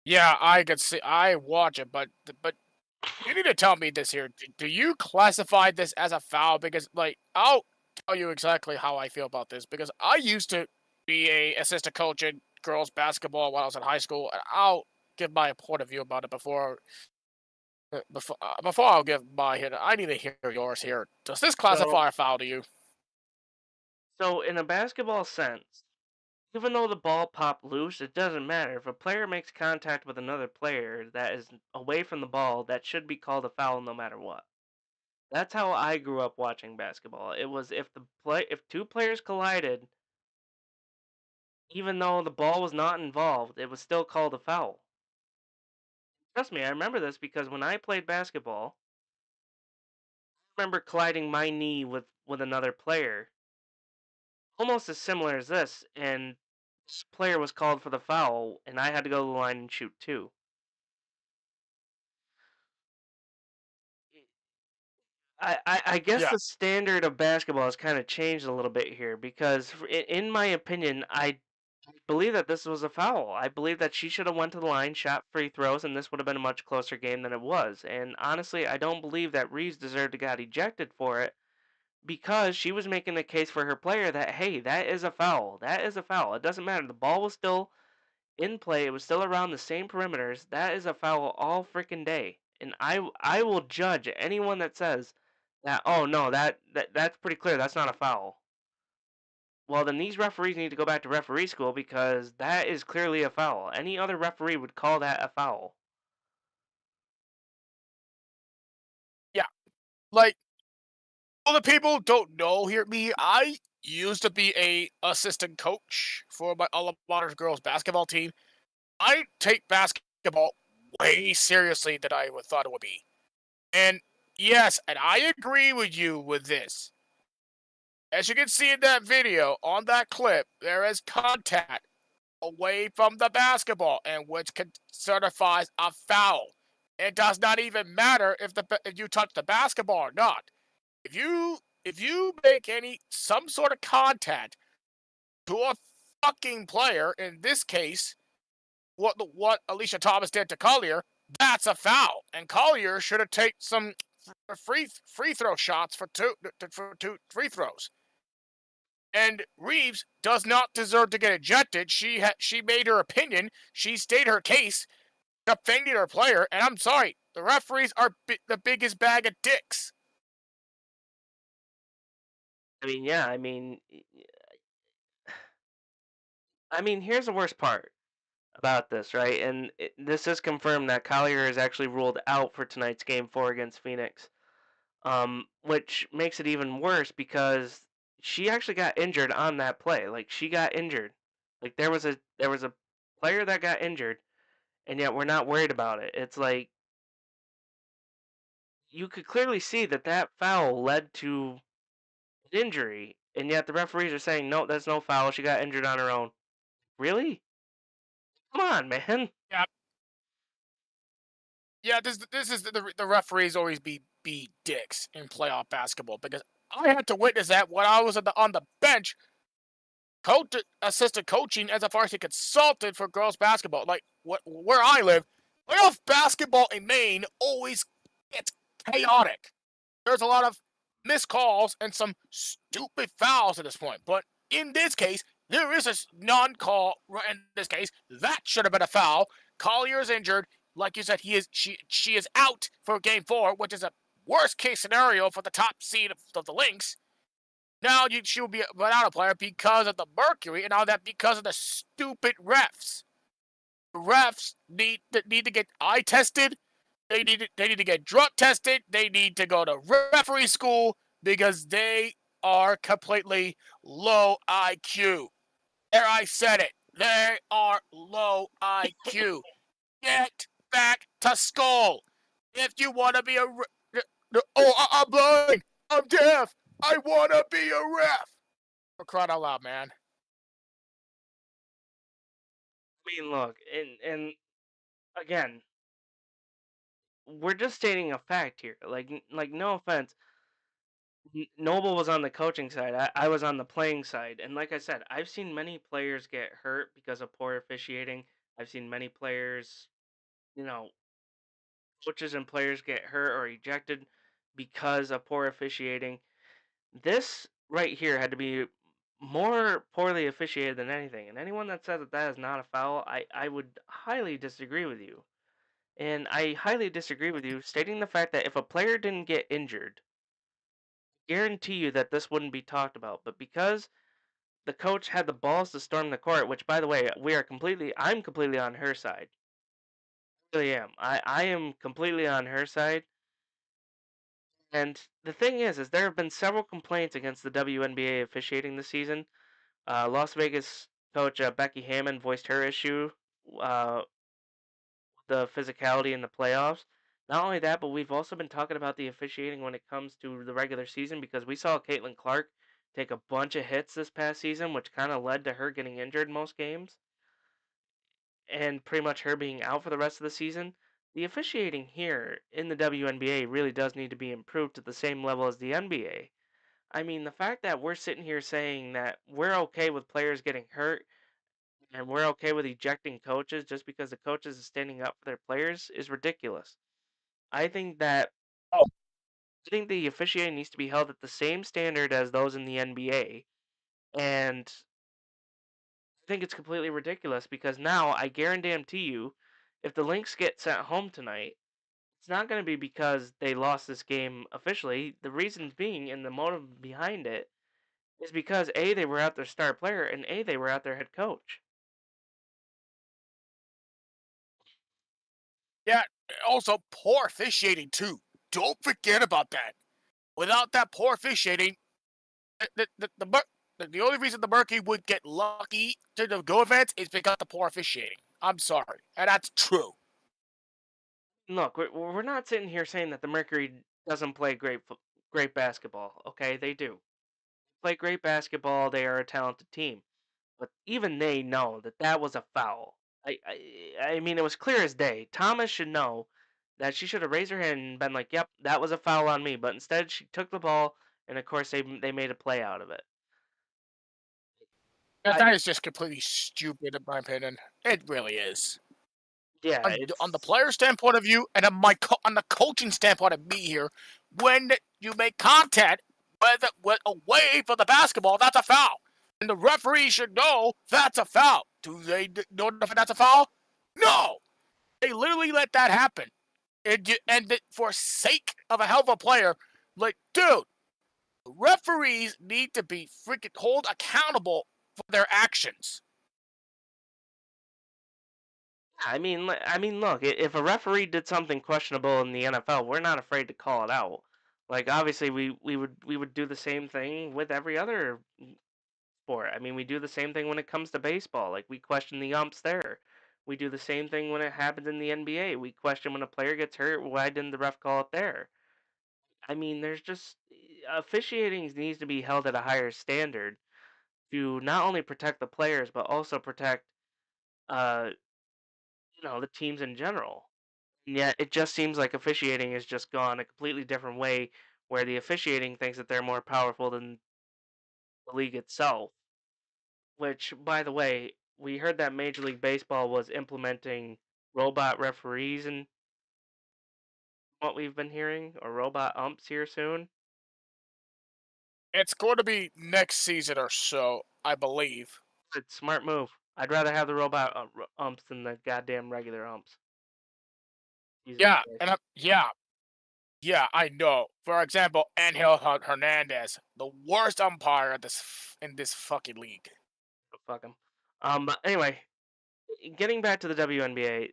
yeah, I could see, I watch it, but you need to tell me this here. Do you classify this as a foul? Because like I'll tell you exactly how I feel about this. Because I used to be a assistant coach in girls basketball when I was in high school, and I'll give my point of view about it before I'll give my hit. I need to hear yours here. Does this So classify a foul to you? so in a basketball sense, even though the ball popped loose, it doesn't matter. If a player makes contact with another player that is away from the ball, that should be called a foul no matter what. That's how I grew up watching basketball. It was if two players collided, even though the ball was not involved, it was still called a foul. Trust me, I remember this because when I played basketball, I remember colliding my knee with another player, almost as similar as this, and this player was called for the foul, and I had to go to the line and shoot too. I guess Yeah, the standard of basketball has kind of changed a little bit here because, in my opinion, I believe that this was a foul. I believe that she should have went to the line, shot free throws, and this would have been a much closer game than it was. And honestly, I don't believe that Reeves deserved to got ejected for it because she was making the case for her player that hey, that is a foul. That is a foul. It doesn't matter. The ball was still in play. It was still around the same perimeters. That is a foul all freaking day. And I will judge anyone that says that oh no, that's pretty clear. That's not a foul. Well, then these referees need to go back to referee school because that is clearly a foul. Any other referee would call that a foul. yeah. Like, other people don't know here. I used to be a assistant coach for my alma mater girls basketball team. I take basketball way seriously than I would thought it would be. And yes, and I agree with you with this. As you can see in that video, on that clip, there is contact away from the basketball, and which certifies a foul. It does not even matter if you touch the basketball or not. If you make some sort of contact to a fucking player, in this case, what Alicia Thomas did to Collier, that's a foul, and Collier should have taken some free throw shots for two free throws. And Reeves does not deserve to get ejected. She made her opinion. She stated her case, defended her player, and I'm sorry, the referees are the biggest bag of dicks. I mean, yeah, here's the worst part about this, right? And this is confirmed that Collier is actually ruled out for tonight's game 4 against Phoenix. Which makes it even worse because she actually got injured on that play. Like she got injured. Like there was a player that got injured, and yet we're not worried about it. It's like you could clearly see that that foul led to an injury, and yet the referees are saying, no, that's no foul. She got injured on her own. Really? Come on, man. Yeah, yeah. This is the referees always be dicks in playoff basketball because I had to witness that when I was on the bench, assistant coaching as a varsity consultant for girls basketball. Like where I live, playoff basketball in Maine always gets chaotic. There's a lot of missed calls and some stupid fouls at this point. But in this case, there is a non-call. In this case, that should have been a foul. Collier is injured. Like you said, she is out for Game 4, which is a worst case scenario for the top seed of the Lynx. Now she will be without a player because of the mercury, and all that because of the stupid refs. Refs need to get eye tested. They need to get drug tested. They need to go to referee school because they are completely low IQ. There, I said it. They are low IQ. Get back to school. If you want to be a I'm blind. I'm deaf. I want to be a ref. For crying out loud, man. I mean, look, and again, we're just stating a fact here. Like no offense, Noble was on the coaching side. I was on the playing side, and like I said, I've seen many players get hurt because of poor officiating. I've seen many players, you know, coaches and players get hurt or ejected because of poor officiating. This right here had to be more poorly officiated than anything. And anyone that says that that is not a foul, I would highly disagree with you. And I highly disagree with you stating the fact that if a player didn't get injured, guarantee you that this wouldn't be talked about. But because the coach had the balls to storm the court, which by the way, I'm completely on her side. I really am. I am completely on her side. And the thing is there have been several complaints against the WNBA officiating this season. Las Vegas coach Becky Hammond voiced her issue, uh, the physicality in the playoffs. Not only that, but we've also been talking about the officiating when it comes to the regular season because we saw Caitlin Clark take a bunch of hits this past season, which kind of led to her getting injured most games and pretty much her being out for the rest of the season. The officiating here in the WNBA really does need to be improved to the same level as the NBA. I mean, the fact that we're sitting here saying that we're okay with players getting hurt and we're okay with ejecting coaches just because the coaches is standing up for their players is ridiculous. I think that Oh, I think the officiating needs to be held at the same standard as those in the NBA, and I think it's completely ridiculous because now I guarantee you, if the Lynx get sent home tonight, it's not going to be because they lost this game officially. The reasons being and the motive behind it is because A, they were out their star player, and A, they were out their head coach. yeah. Also, poor officiating too. Don't forget about that. Without that poor officiating, the only reason the Mercury would get lucky to the go events is because of the poor officiating. I'm sorry, and that's true. Look, we're not sitting here saying that the Mercury doesn't play great basketball. Okay, they do play great basketball. They are a talented team, but even they know that that was a foul. I mean, it was clear as day. Thomas should know that she should have raised her hand and been like, "Yep, that was a foul on me." But instead, she took the ball, and of course, they made a play out of it. I That is just completely stupid, in my opinion. It really is. Yeah, On the it's player standpoint of view, and on the coaching standpoint of me here, when you make contact with away from the basketball, that's a foul, and the referee should know that's a foul. Do they know if that's a foul? No, they literally let that happen, and for sake of a hell of a player, like dude, referees need to be freaking hold accountable for their actions. I mean, look, if a referee did something questionable in the NFL, we're not afraid to call it out. Like, obviously, we would do the same thing with every other sport. I mean, we do the same thing when it comes to baseball. Like, we question the umps there. We do the same thing when it happens in the NBA. We question when a player gets hurt. Why didn't the ref call it there? I mean, there's just officiating needs to be held at a higher standard to not only protect the players but also protect uh, the teams in general. And yet it just seems like officiating has just gone a completely different way where the officiating thinks that they're more powerful than the league itself. Which, by the way, we heard that Major League Baseball was implementing robot referees and what we've been hearing, or robot umps here soon. It's going to be next season or so, I believe. It's a smart move. I'd rather have the robot umps than the goddamn regular umps. Jesus Yeah, Christ. yeah, I know. For example, Angel Hernandez, the worst umpire in this fucking league. Fuck him. But anyway, getting back to the WNBA,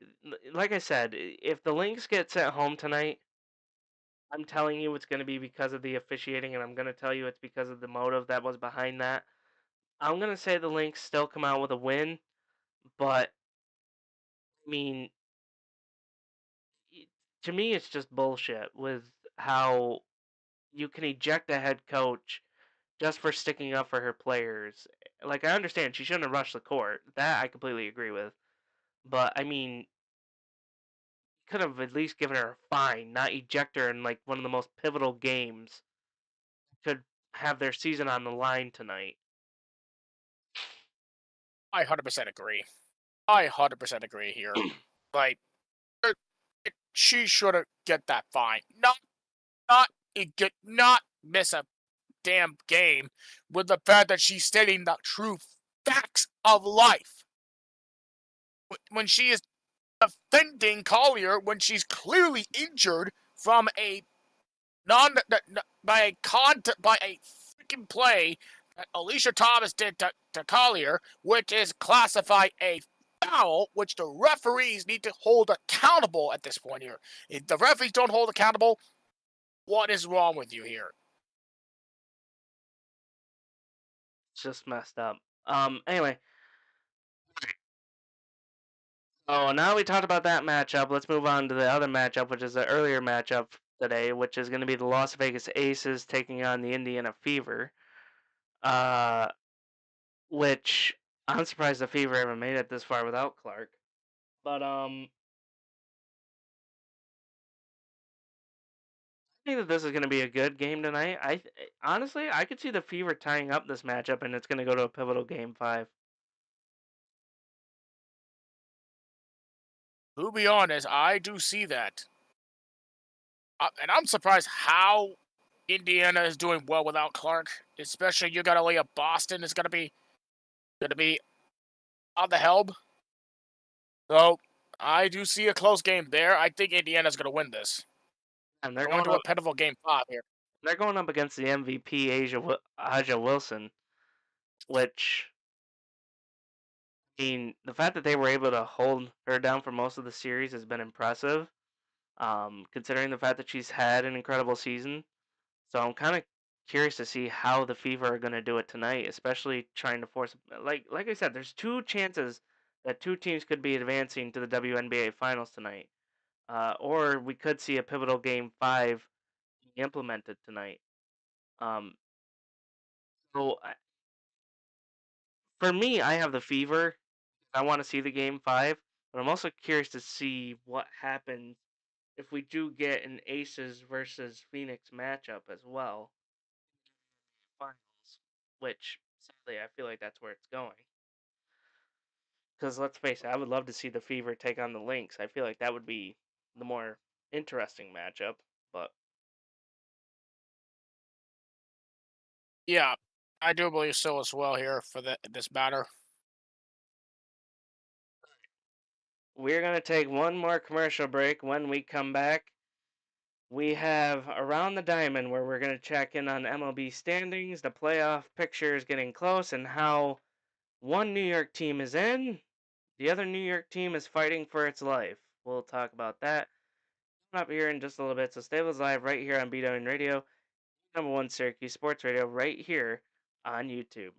like I said, if the Lynx get sent home tonight, I'm telling you it's going to be because of the officiating, and I'm going to tell you it's because of the motive that was behind that. I'm going to say the Lynx still come out with a win, but I mean, to me, it's just bullshit with how you can eject a head coach just for sticking up for her players. Like, I understand she shouldn't have rushed the court. That I completely agree with. But, I mean, could have at least given her a fine, not eject her in, like, one of the most pivotal games. Could have their season on the line tonight. I 100% agree. I 100% agree here. Like, she shouldn't get that fine. Not miss a damn game with the fact that she's stating the true facts of life. When she is defending Collier when she's clearly injured from a by a freaking play that Alicia Thomas did to Collier, which is classified a foul, which the referees need to hold accountable at this point here. If the referees don't hold accountable, what is wrong with you here? It's just messed up. Anyway. Oh, now we talked about that matchup. Let's move on to the other matchup, which is the earlier matchup today, which is going to be the Las Vegas Aces taking on the Indiana Fever. Which I'm surprised the Fever ever made it this far without Clark. But I think that this is going to be a good game tonight. Honestly, I could see the Fever tying up this matchup, and it's going to go to a pivotal game 5. To be honest, I do see that. And I'm surprised how Indiana is doing well without Clark. Especially you got to lay up Boston is going to be on the helm. So I do see a close game there. I think Indiana's going to win this. And they're going to a pivotal game 5 here. They're going up against the MVP Aja Wilson, which, I mean, the fact that they were able to hold her down for most of the series has been impressive, considering the fact that she's had an incredible season. So I'm kind of curious to see how the Fever are going to do it tonight, especially trying to force, like I said, there's 2 chances that 2 teams could be advancing to the WNBA Finals tonight, or we could see a pivotal game 5 implemented tonight. So for me, I have the Fever. I want to see the game 5, but I'm also curious to see what happens if we do get an Aces versus Phoenix matchup as well. Finals, which sadly I feel like that's where it's going. Because let's face it, I would love to see the Fever take on the Lynx. I feel like that would be the more interesting matchup, but yeah, I do believe so as well here for this matter. We're going to take one more commercial break. When we come back, we have Around the Diamond, where we're going to check in on MLB standings, the playoff picture is getting close, and how one New York team is in, the other New York team is fighting for its life. We'll talk about that up here in just a little bit. So stay with us live right here on beatdown Radio, #1 Syracuse Sports Radio, right here on YouTube.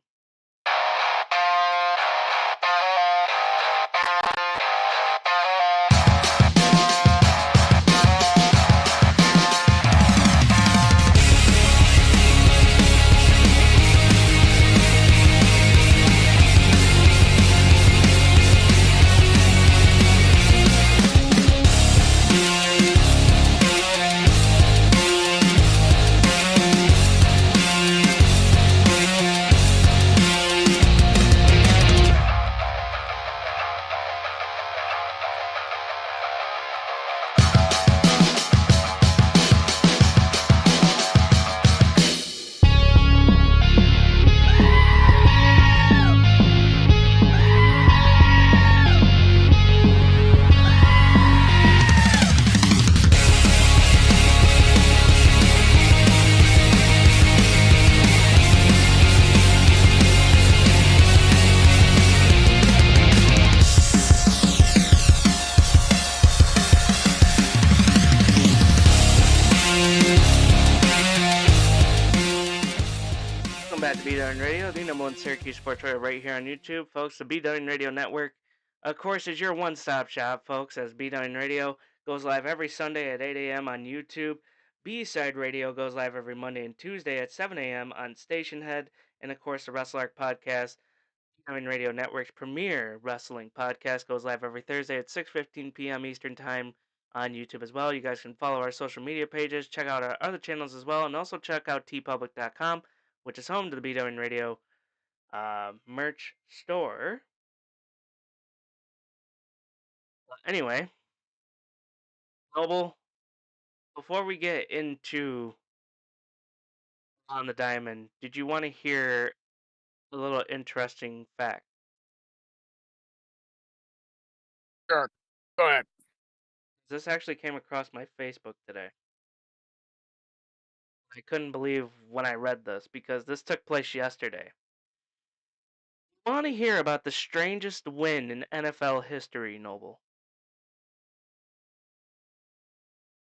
Welcome back to beatdown Radio, the number one Syracuse Sports Radio right here on YouTube, folks. The beatdown Radio Network, of course, is your one-stop shop, folks, as beatdown Radio goes live every Sunday at 8 a.m. on YouTube. B-Side Radio goes live every Monday and Tuesday at 7 a.m. on Station Head, and of course, the Wrestle Arc Podcast, beatdown Radio Network's premier wrestling podcast, goes live every Thursday at 6:15 p.m. Eastern Time on YouTube as well. You guys can follow our social media pages, check out our other channels as well, and also check out tpublic.com, which is home to the beatdown Radio merch store. Anyway, Noble, before we get into On the Diamond, did you want to hear a little interesting fact? Sure. Go ahead. This actually came across my Facebook today. I couldn't believe when I read this because this took place yesterday. Want to hear about the strangest win in NFL history, Noble?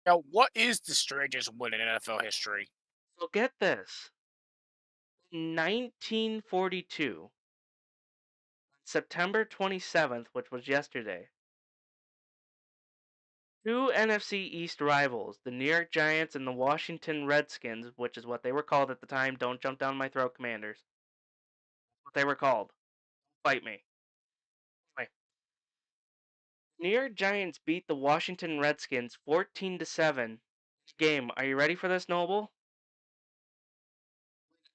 Now, what is the strangest win in NFL history? So get this. In 1942, September 27th, which was yesterday, two NFC East rivals, the New York Giants and the Washington Redskins, which is what they were called at the time. Don't jump down my throat, Commanders. What they were called. Fight me. Anyway, New York Giants beat the Washington Redskins 14-7. Game. Are you ready for this, Noble?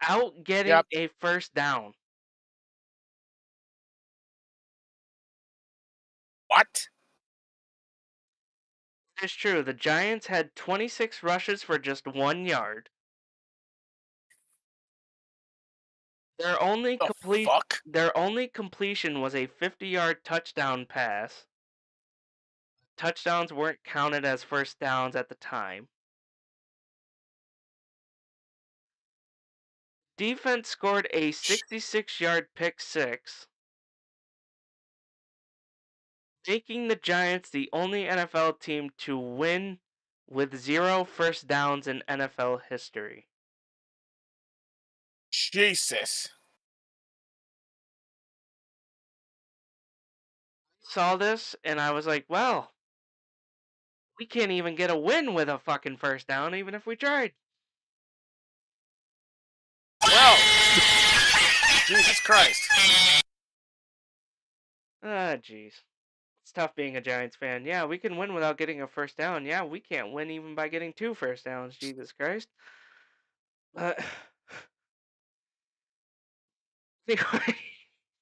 Without getting a first down. What? It's true. The Giants had 26 rushes for just 1 yard. Their only completion was a 50-yard touchdown pass. Touchdowns weren't counted as first downs at the time. Defense scored a 66-yard pick six, making the Giants the only NFL team to win with 0 first downs in NFL history. Jesus. Saw this and I was like, well, we can't even get a win with a fucking first down, even if we tried. Well, Jesus Christ. Ah, jeez. It's tough being a Giants fan. Yeah, we can win without getting a first down. Yeah, we can't win even by getting 2 first downs. Jesus Christ. Anyway,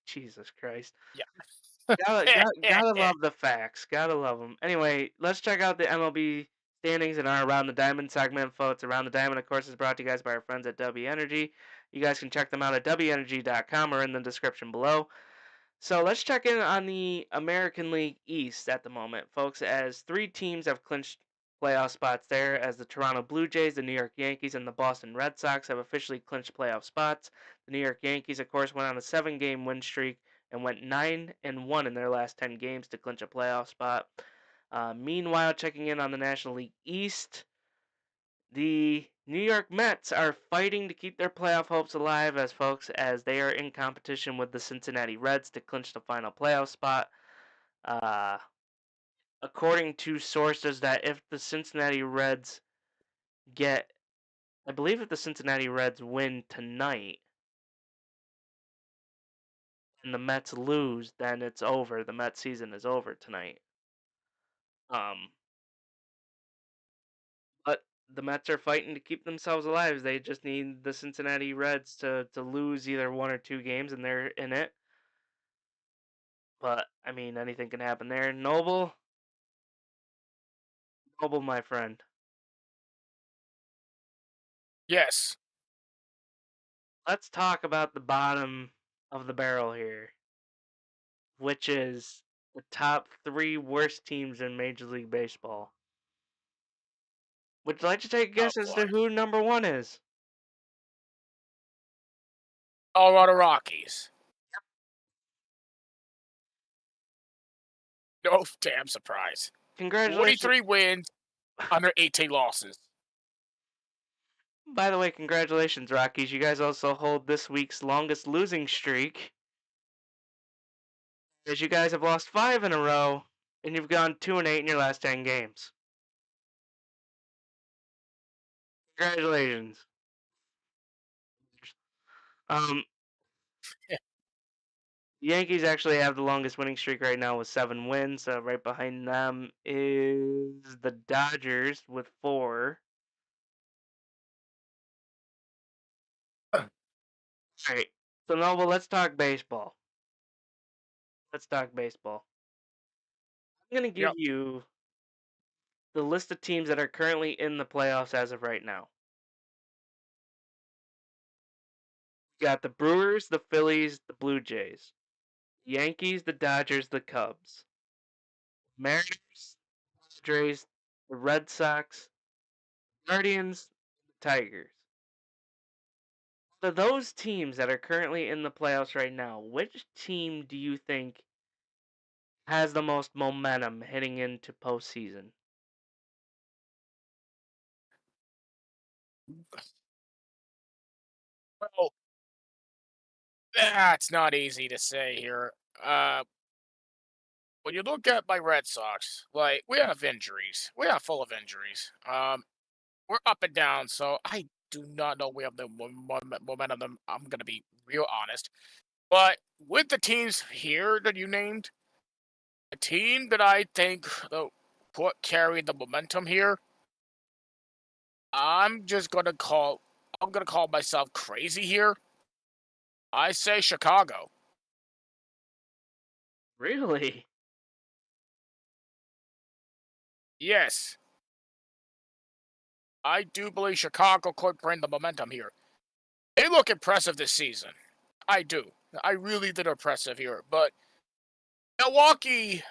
Jesus Christ. Yeah. Gotta love the facts. Gotta love them. Anyway, let's check out the MLB standings in our Around the Diamond segment, folks. Around the Diamond, of course, is brought to you guys by our friends at W Energy. You guys can check them out at WEnergy.com or in the description below. So let's check in on the American League East at the moment, folks, as 3 teams have clinched playoff spots there, as the Toronto Blue Jays, the New York Yankees, and the Boston Red Sox have officially clinched playoff spots. The New York Yankees, of course, went on a 7-game win streak and went 9-1 in their last 10 games to clinch a playoff spot. Meanwhile, checking in on the National League East, the New York Mets are fighting to keep their playoff hopes alive as they are in competition with the Cincinnati Reds to clinch the final playoff spot. According to sources, that if the Cincinnati Reds I believe if the Cincinnati Reds win tonight and the Mets lose, then it's over. The Mets season is over tonight. But the Mets are fighting to keep themselves alive. They just need the Cincinnati Reds to lose either 1 or 2 games, and they're in it. But, I mean, anything can happen there. Noble, my friend. Yes. Let's talk about the bottom of the barrel here, which is the top 3 worst teams in Major League Baseball. Would you like to take a guess as to who number 1 is? Colorado Rockies. No damn surprise. Congratulations. 43 wins under 18 losses. By the way, congratulations, Rockies. You guys also hold this week's longest losing streak, as you guys have lost 5 in a row, and you've gone 2-8 in your last 10 games. Congratulations. Um, the Yankees actually have the longest winning streak right now with 7 wins. Right behind them is the Dodgers with 4. All right. So Noble, let's talk baseball. Let's talk baseball. I'm gonna give Yep. you the list of teams that are currently in the playoffs as of right now. You got the Brewers, the Phillies, the Blue Jays, Yankees, the Dodgers, the Cubs, Mariners, Padres, the Red Sox, Guardians, the Tigers. So those teams that are currently in the playoffs right now, which team do you think has the most momentum heading into postseason? Well, that's not easy to say here. When you look at my Red Sox, like we have injuries. We are full of injuries. We're up and down, so I do not know we have the momentum. I'm gonna be real honest. But with the teams here that you named, the team that I think put carry the momentum here, I'm just gonna call. I'm gonna call myself crazy here. I say Chicago. Really? Yes, I do believe Chicago could bring the momentum here. They look impressive this season. I do. I really did impressive here. But Milwaukee,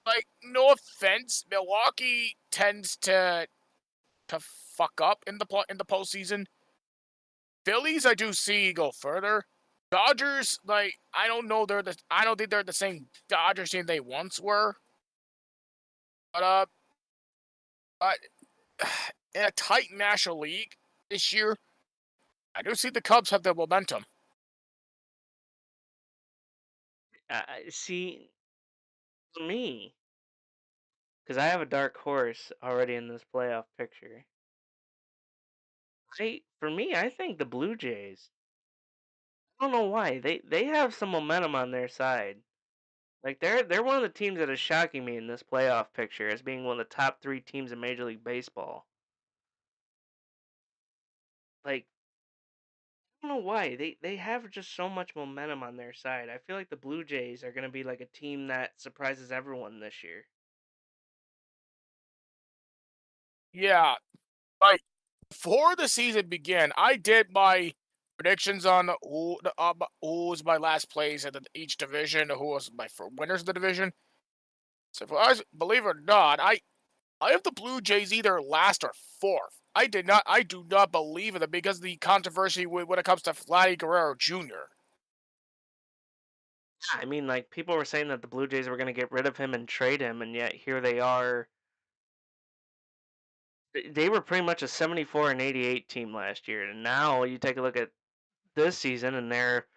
like, no offense, Milwaukee tends to fuck up in the postseason. Phillies, I do see go further. Dodgers, like, I don't think they're the same Dodgers team they once were. But but in a tight National League this year, I do see the Cubs have the momentum. See, for me, because I have a dark horse already in this playoff picture. For me, I think the Blue Jays. I don't know why they have some momentum on their side. Like they're one of the teams that is shocking me in this playoff picture as being one of the top 3 teams in Major League Baseball. Like I don't know why they have just so much momentum on their side. I feel like the Blue Jays are gonna be like a team that surprises everyone this year. Yeah, like before the season began, I did my predictions on who was my last place in each division, who was my winners of the division. So, if I believe it or not, I have the Blue Jays either last or fourth. I do not believe in them because of the controversy when it comes to Vladdy Guerrero Jr. Yeah, I mean, like people were saying that the Blue Jays were gonna get rid of him and trade him, and yet here they are. They were pretty much a 74 and 88 team last year, and now you take a look at this season, and they're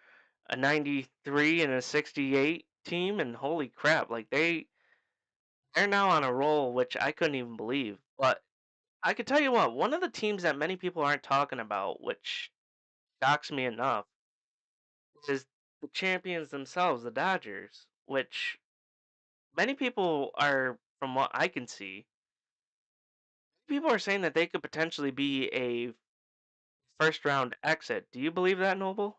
a 93 and a 68 team, and holy crap, like they're now on a roll, which I couldn't even believe. But I could tell you what, one of the teams that many people aren't talking about, which shocks me enough, is the champions themselves, the Dodgers, which many people are, from what I can see, people are saying that they could potentially be a first round exit. Do you believe that, Noble?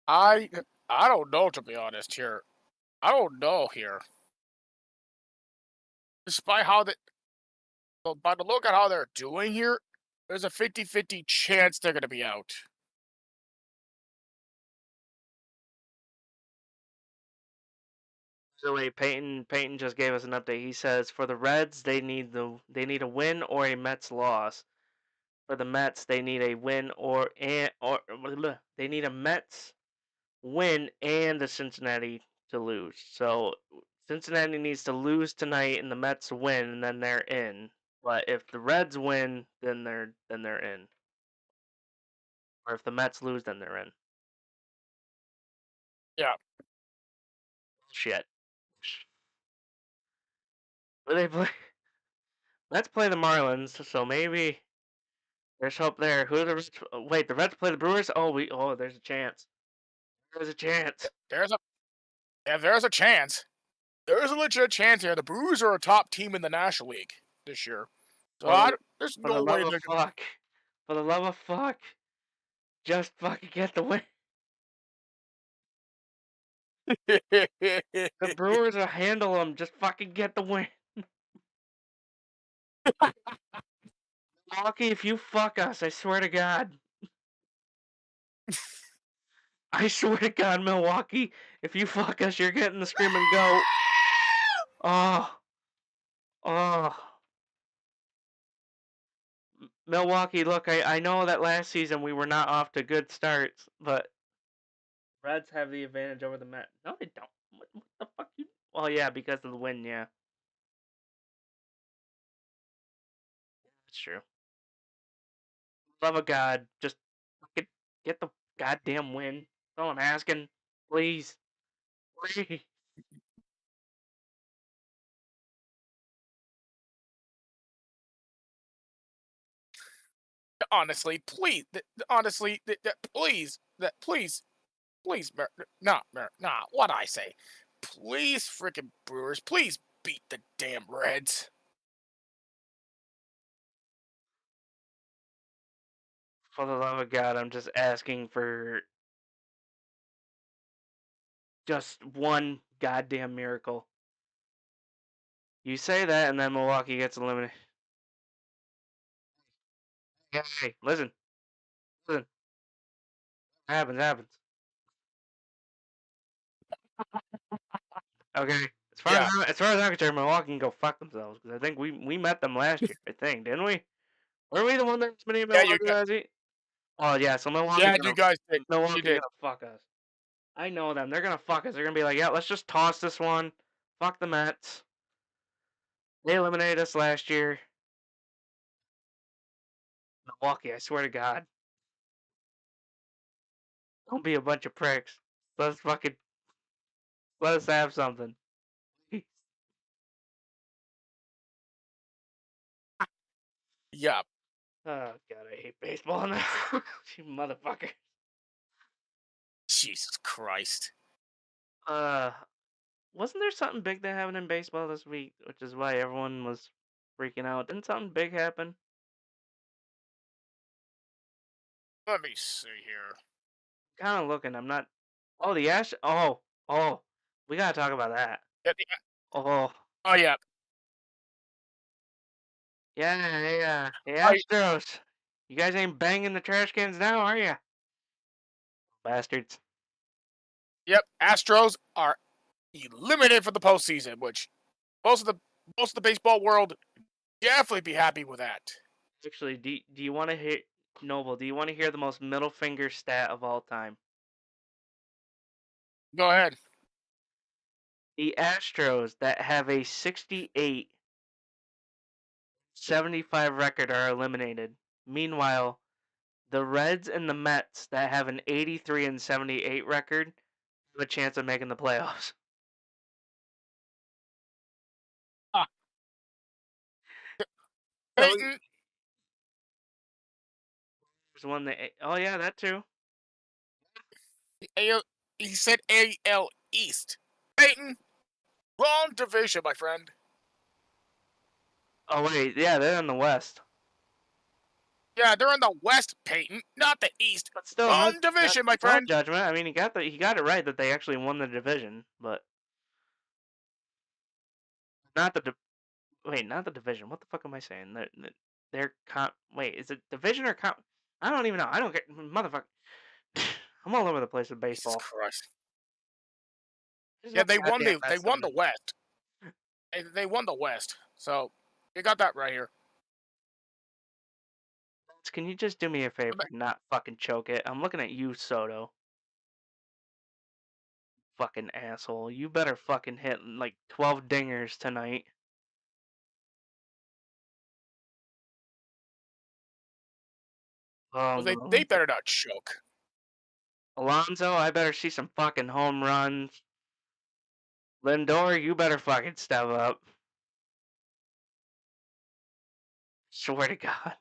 I I don't know, to be honest here. I don't know here. Despite how the by the look at how they're doing here, there's a 50-50 chance they're gonna be out. By the way, Peyton just gave us an update. He says for the Reds they need a win or a Mets loss. For the Mets, they need a win they need a Mets win and the Cincinnati to lose. So Cincinnati needs to lose tonight and the Mets win, and then they're in. But if the Reds win, then they're in. Or if the Mets lose, then they're in. Yeah. Shit. But they play. Let's play the Marlins, so maybe there's hope there. Who are the Reds? Wait, the Reds play the Brewers? Oh, there's a chance. There's a chance. There's a chance. There's a legit chance here. The Brewers are a top team in the National League this year. So there's For the no way love they're of fuck. For the love of fuck. Just fucking get the win. The Brewers will handle them. Just fucking get the win. Milwaukee, if you fuck us, I swear to God. I swear to God, Milwaukee, if you fuck us, you're getting the screaming goat. Oh. Milwaukee, look, I know that last season we were not off to good starts, but Reds have the advantage over the Mets. No, they don't. What the fuck? Well, yeah, because of the win, yeah. That's true. Love of God, just get the goddamn win. That's all I'm asking. Please. Please. honestly, please, honestly, please, please, nah, what I say, please, freaking Brewers, please beat the damn Reds. For the love of God, I'm just asking for just one goddamn miracle. You say that, and then Milwaukee gets eliminated. Hey, listen. Happens. Okay. Yeah. As far as I'm concerned, Milwaukee can go fuck themselves because I think we met them last year. I think, didn't we? Were we the one that's been in Yeah, you Milwaukee last year? Oh yeah, so yeah, you guys did. You Milwaukee's did. gonna fuck us. I know them. They're gonna fuck us. They're gonna be like, yeah, let's just toss this one. Fuck the Mets. They eliminated us last year. Milwaukee, I swear to God. Don't be a bunch of pricks. Let's fucking let us have something. Yeah. Oh God, I hate baseball now. You motherfucker. Jesus Christ. Wasn't there something big that happened in baseball this week, which is why everyone was freaking out? Didn't something big happen? Let me see here. Kind of looking. I'm not. Oh, the Ash. Oh. We gotta talk about that. Yeah, Oh, oh yeah. yeah. The I, Astros. You guys ain't banging the trash cans now, are ya? Bastards. yep. Astros are eliminated for the postseason, which most of the baseball world definitely be happy with that. Actually, do you want to hear Noble? Do you want to hear the most middle finger stat of all time? Go ahead. The Astros that have a 68-75 record are eliminated. Meanwhile, the Reds and the Mets that have an 83-78 record have a chance of making the playoffs. Ah, So Peyton, there's one that. Oh yeah, that too. he said AL East. Peyton, wrong division, my friend. Oh wait, yeah, they're in the West. Yeah, they're in the West, Peyton, not the East. But still, Wrong division, my friend. judgment. I mean, he got it right that they actually won the division, but not the not the division. What the fuck am I saying? They're wait, is it division or comp? I don't even know. I don't get motherfucker. I'm all over the place with Jesus baseball. Christ. There's Yeah, no they won goddamn they Mets won the division. West. They won the West. So you got that right here. Can you just do me a favor and not fucking choke it? I'm looking at you, Soto. Fucking asshole. You better fucking hit like 12 dingers tonight. Oh Well, they no. better not choke. Alonzo, I better see some fucking home runs. Lindor, you better fucking step up. Swear to God.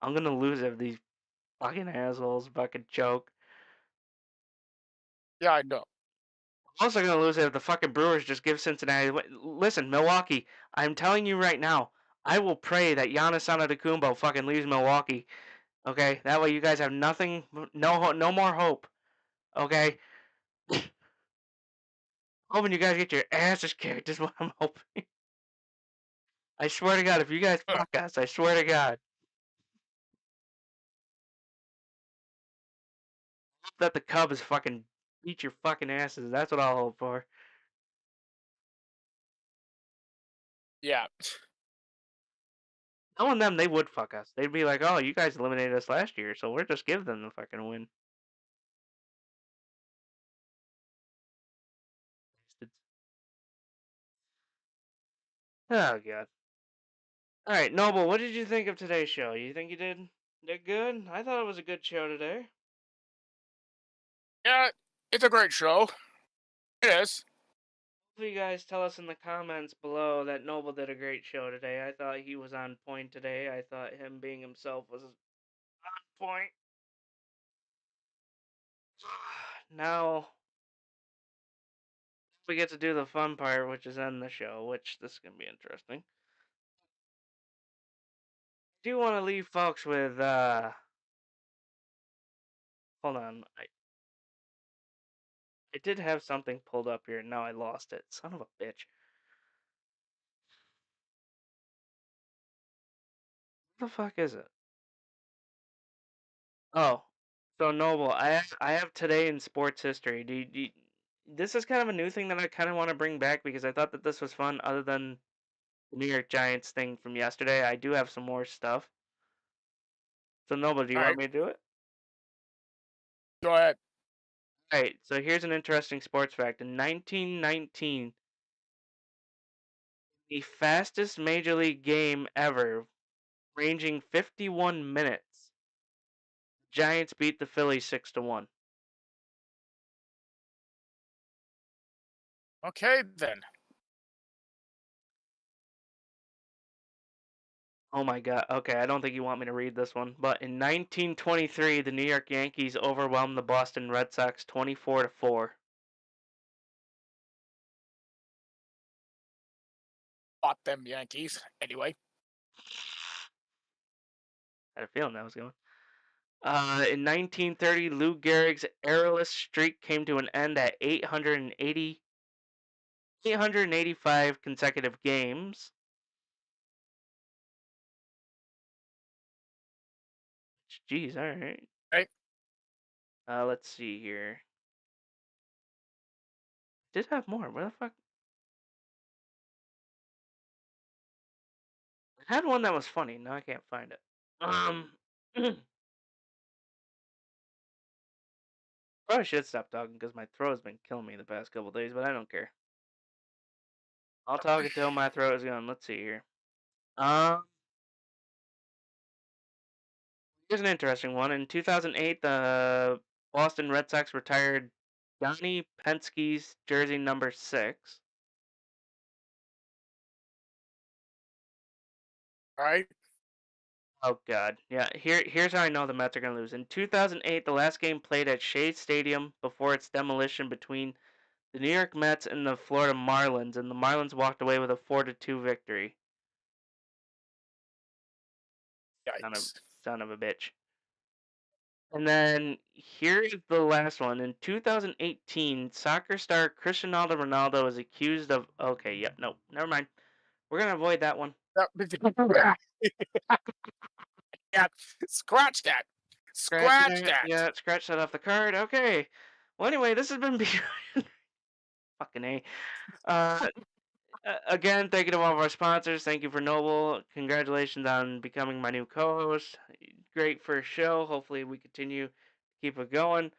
I'm gonna lose if these fucking assholes fucking choke. Yeah, I know. I'm also gonna lose if the fucking Brewers just give Cincinnati. Listen, Milwaukee, I'm telling you right now, I will pray that Giannis Antetokounmpo fucking leaves Milwaukee. Okay, that way you guys have nothing, no more hope. Okay, hoping you guys get your asses kicked is what I'm hoping. I swear to God, if you guys fuck us, I swear to God that the Cubs fucking beat your fucking asses. That's what I'll hope for. Yeah. Knowing them, they would fuck us. They'd be like, "Oh, you guys eliminated us last year, so we'll just give them the fucking win." Oh God. All right, Noble. What did you think of today's show? You think you did good? I thought it was a good show today. Yeah, it's a great show. It is. Hopefully, you guys tell us in the comments below that Noble did a great show today. I thought he was on point today. I thought him being himself was on point. Now we get to do the fun part, which is end the show, which this is gonna be interesting. I do want to leave folks with hold on. I did have something pulled up here and now I lost it. Son of a bitch. What the fuck is it? Oh. So Noble, I have today in sports history. This is kind of a new thing that I kind of want to bring back because I thought that this was fun other than the New York Giants thing from yesterday. I do have some more stuff. So Noble, do you All want right, me to do it? go ahead. Alright, so here's an interesting sports fact. In 1919, the fastest Major League game ever, ranging 51 minutes, Giants beat the Phillies 6-1. Okay, then. Oh my God. Okay, I don't think you want me to read this one, but in 1923, the New York Yankees overwhelmed the Boston Red Sox 24-4. Fought them Yankees. Anyway. I had a feeling that was going. In 1930, Lou Gehrig's errorless streak came to an end at 885 consecutive games. Jeez, all right. Right. Let's see here. Did have more. Where the fuck? I had one that was funny. Now I can't find it. Probably should stop talking because my throat has been killing me the past couple days, but I don't care. I'll talk until my throat is gone. Let's see here. Um, Here's an interesting one. In 2008, the Boston Red Sox retired Donnie Penske's jersey number 6. All right. Oh God, yeah. Here's how I know the Mets are gonna lose. In 2008, the last game played at Shea Stadium before its demolition between the New York Mets and the Florida Marlins, and the Marlins walked away with a 4-2 victory. Son of Yikes. son of a bitch. And then here's the last one. In 2018, soccer star Cristiano Ronaldo is accused of. Okay, yep, no, never mind. We're gonna avoid that one. Yeah, scratch that. Scratch Scratch that. that. Yeah, scratch that off the card. Okay. Well, anyway, this has been fucking a. Uh, Again, thank you to all of our sponsors. Thank you for Noble. Congratulations on becoming my new co-host. Great first show. Hopefully, we continue to keep it going.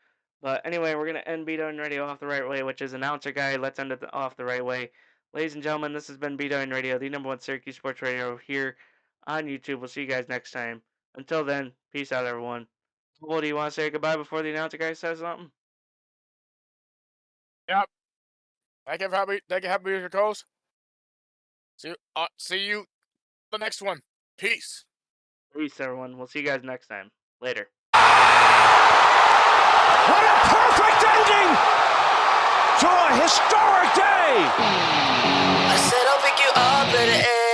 But anyway, we're gonna end Beat Down Radio off the right way, which is announcer guy. Let's end it off the right way, ladies and gentlemen. This has been Beat Down Radio, the #1 Syracuse Sports Radio here on YouTube. We'll see you guys next time. Until then, peace out, everyone. Well, do you want to say goodbye before the announcer guy says something? Yep. Thank you for having me, your host. See you the next one. Peace. Peace, everyone. We'll see you guys next time. Later. What a perfect ending to a historic day! I said I'll pick you up at the end.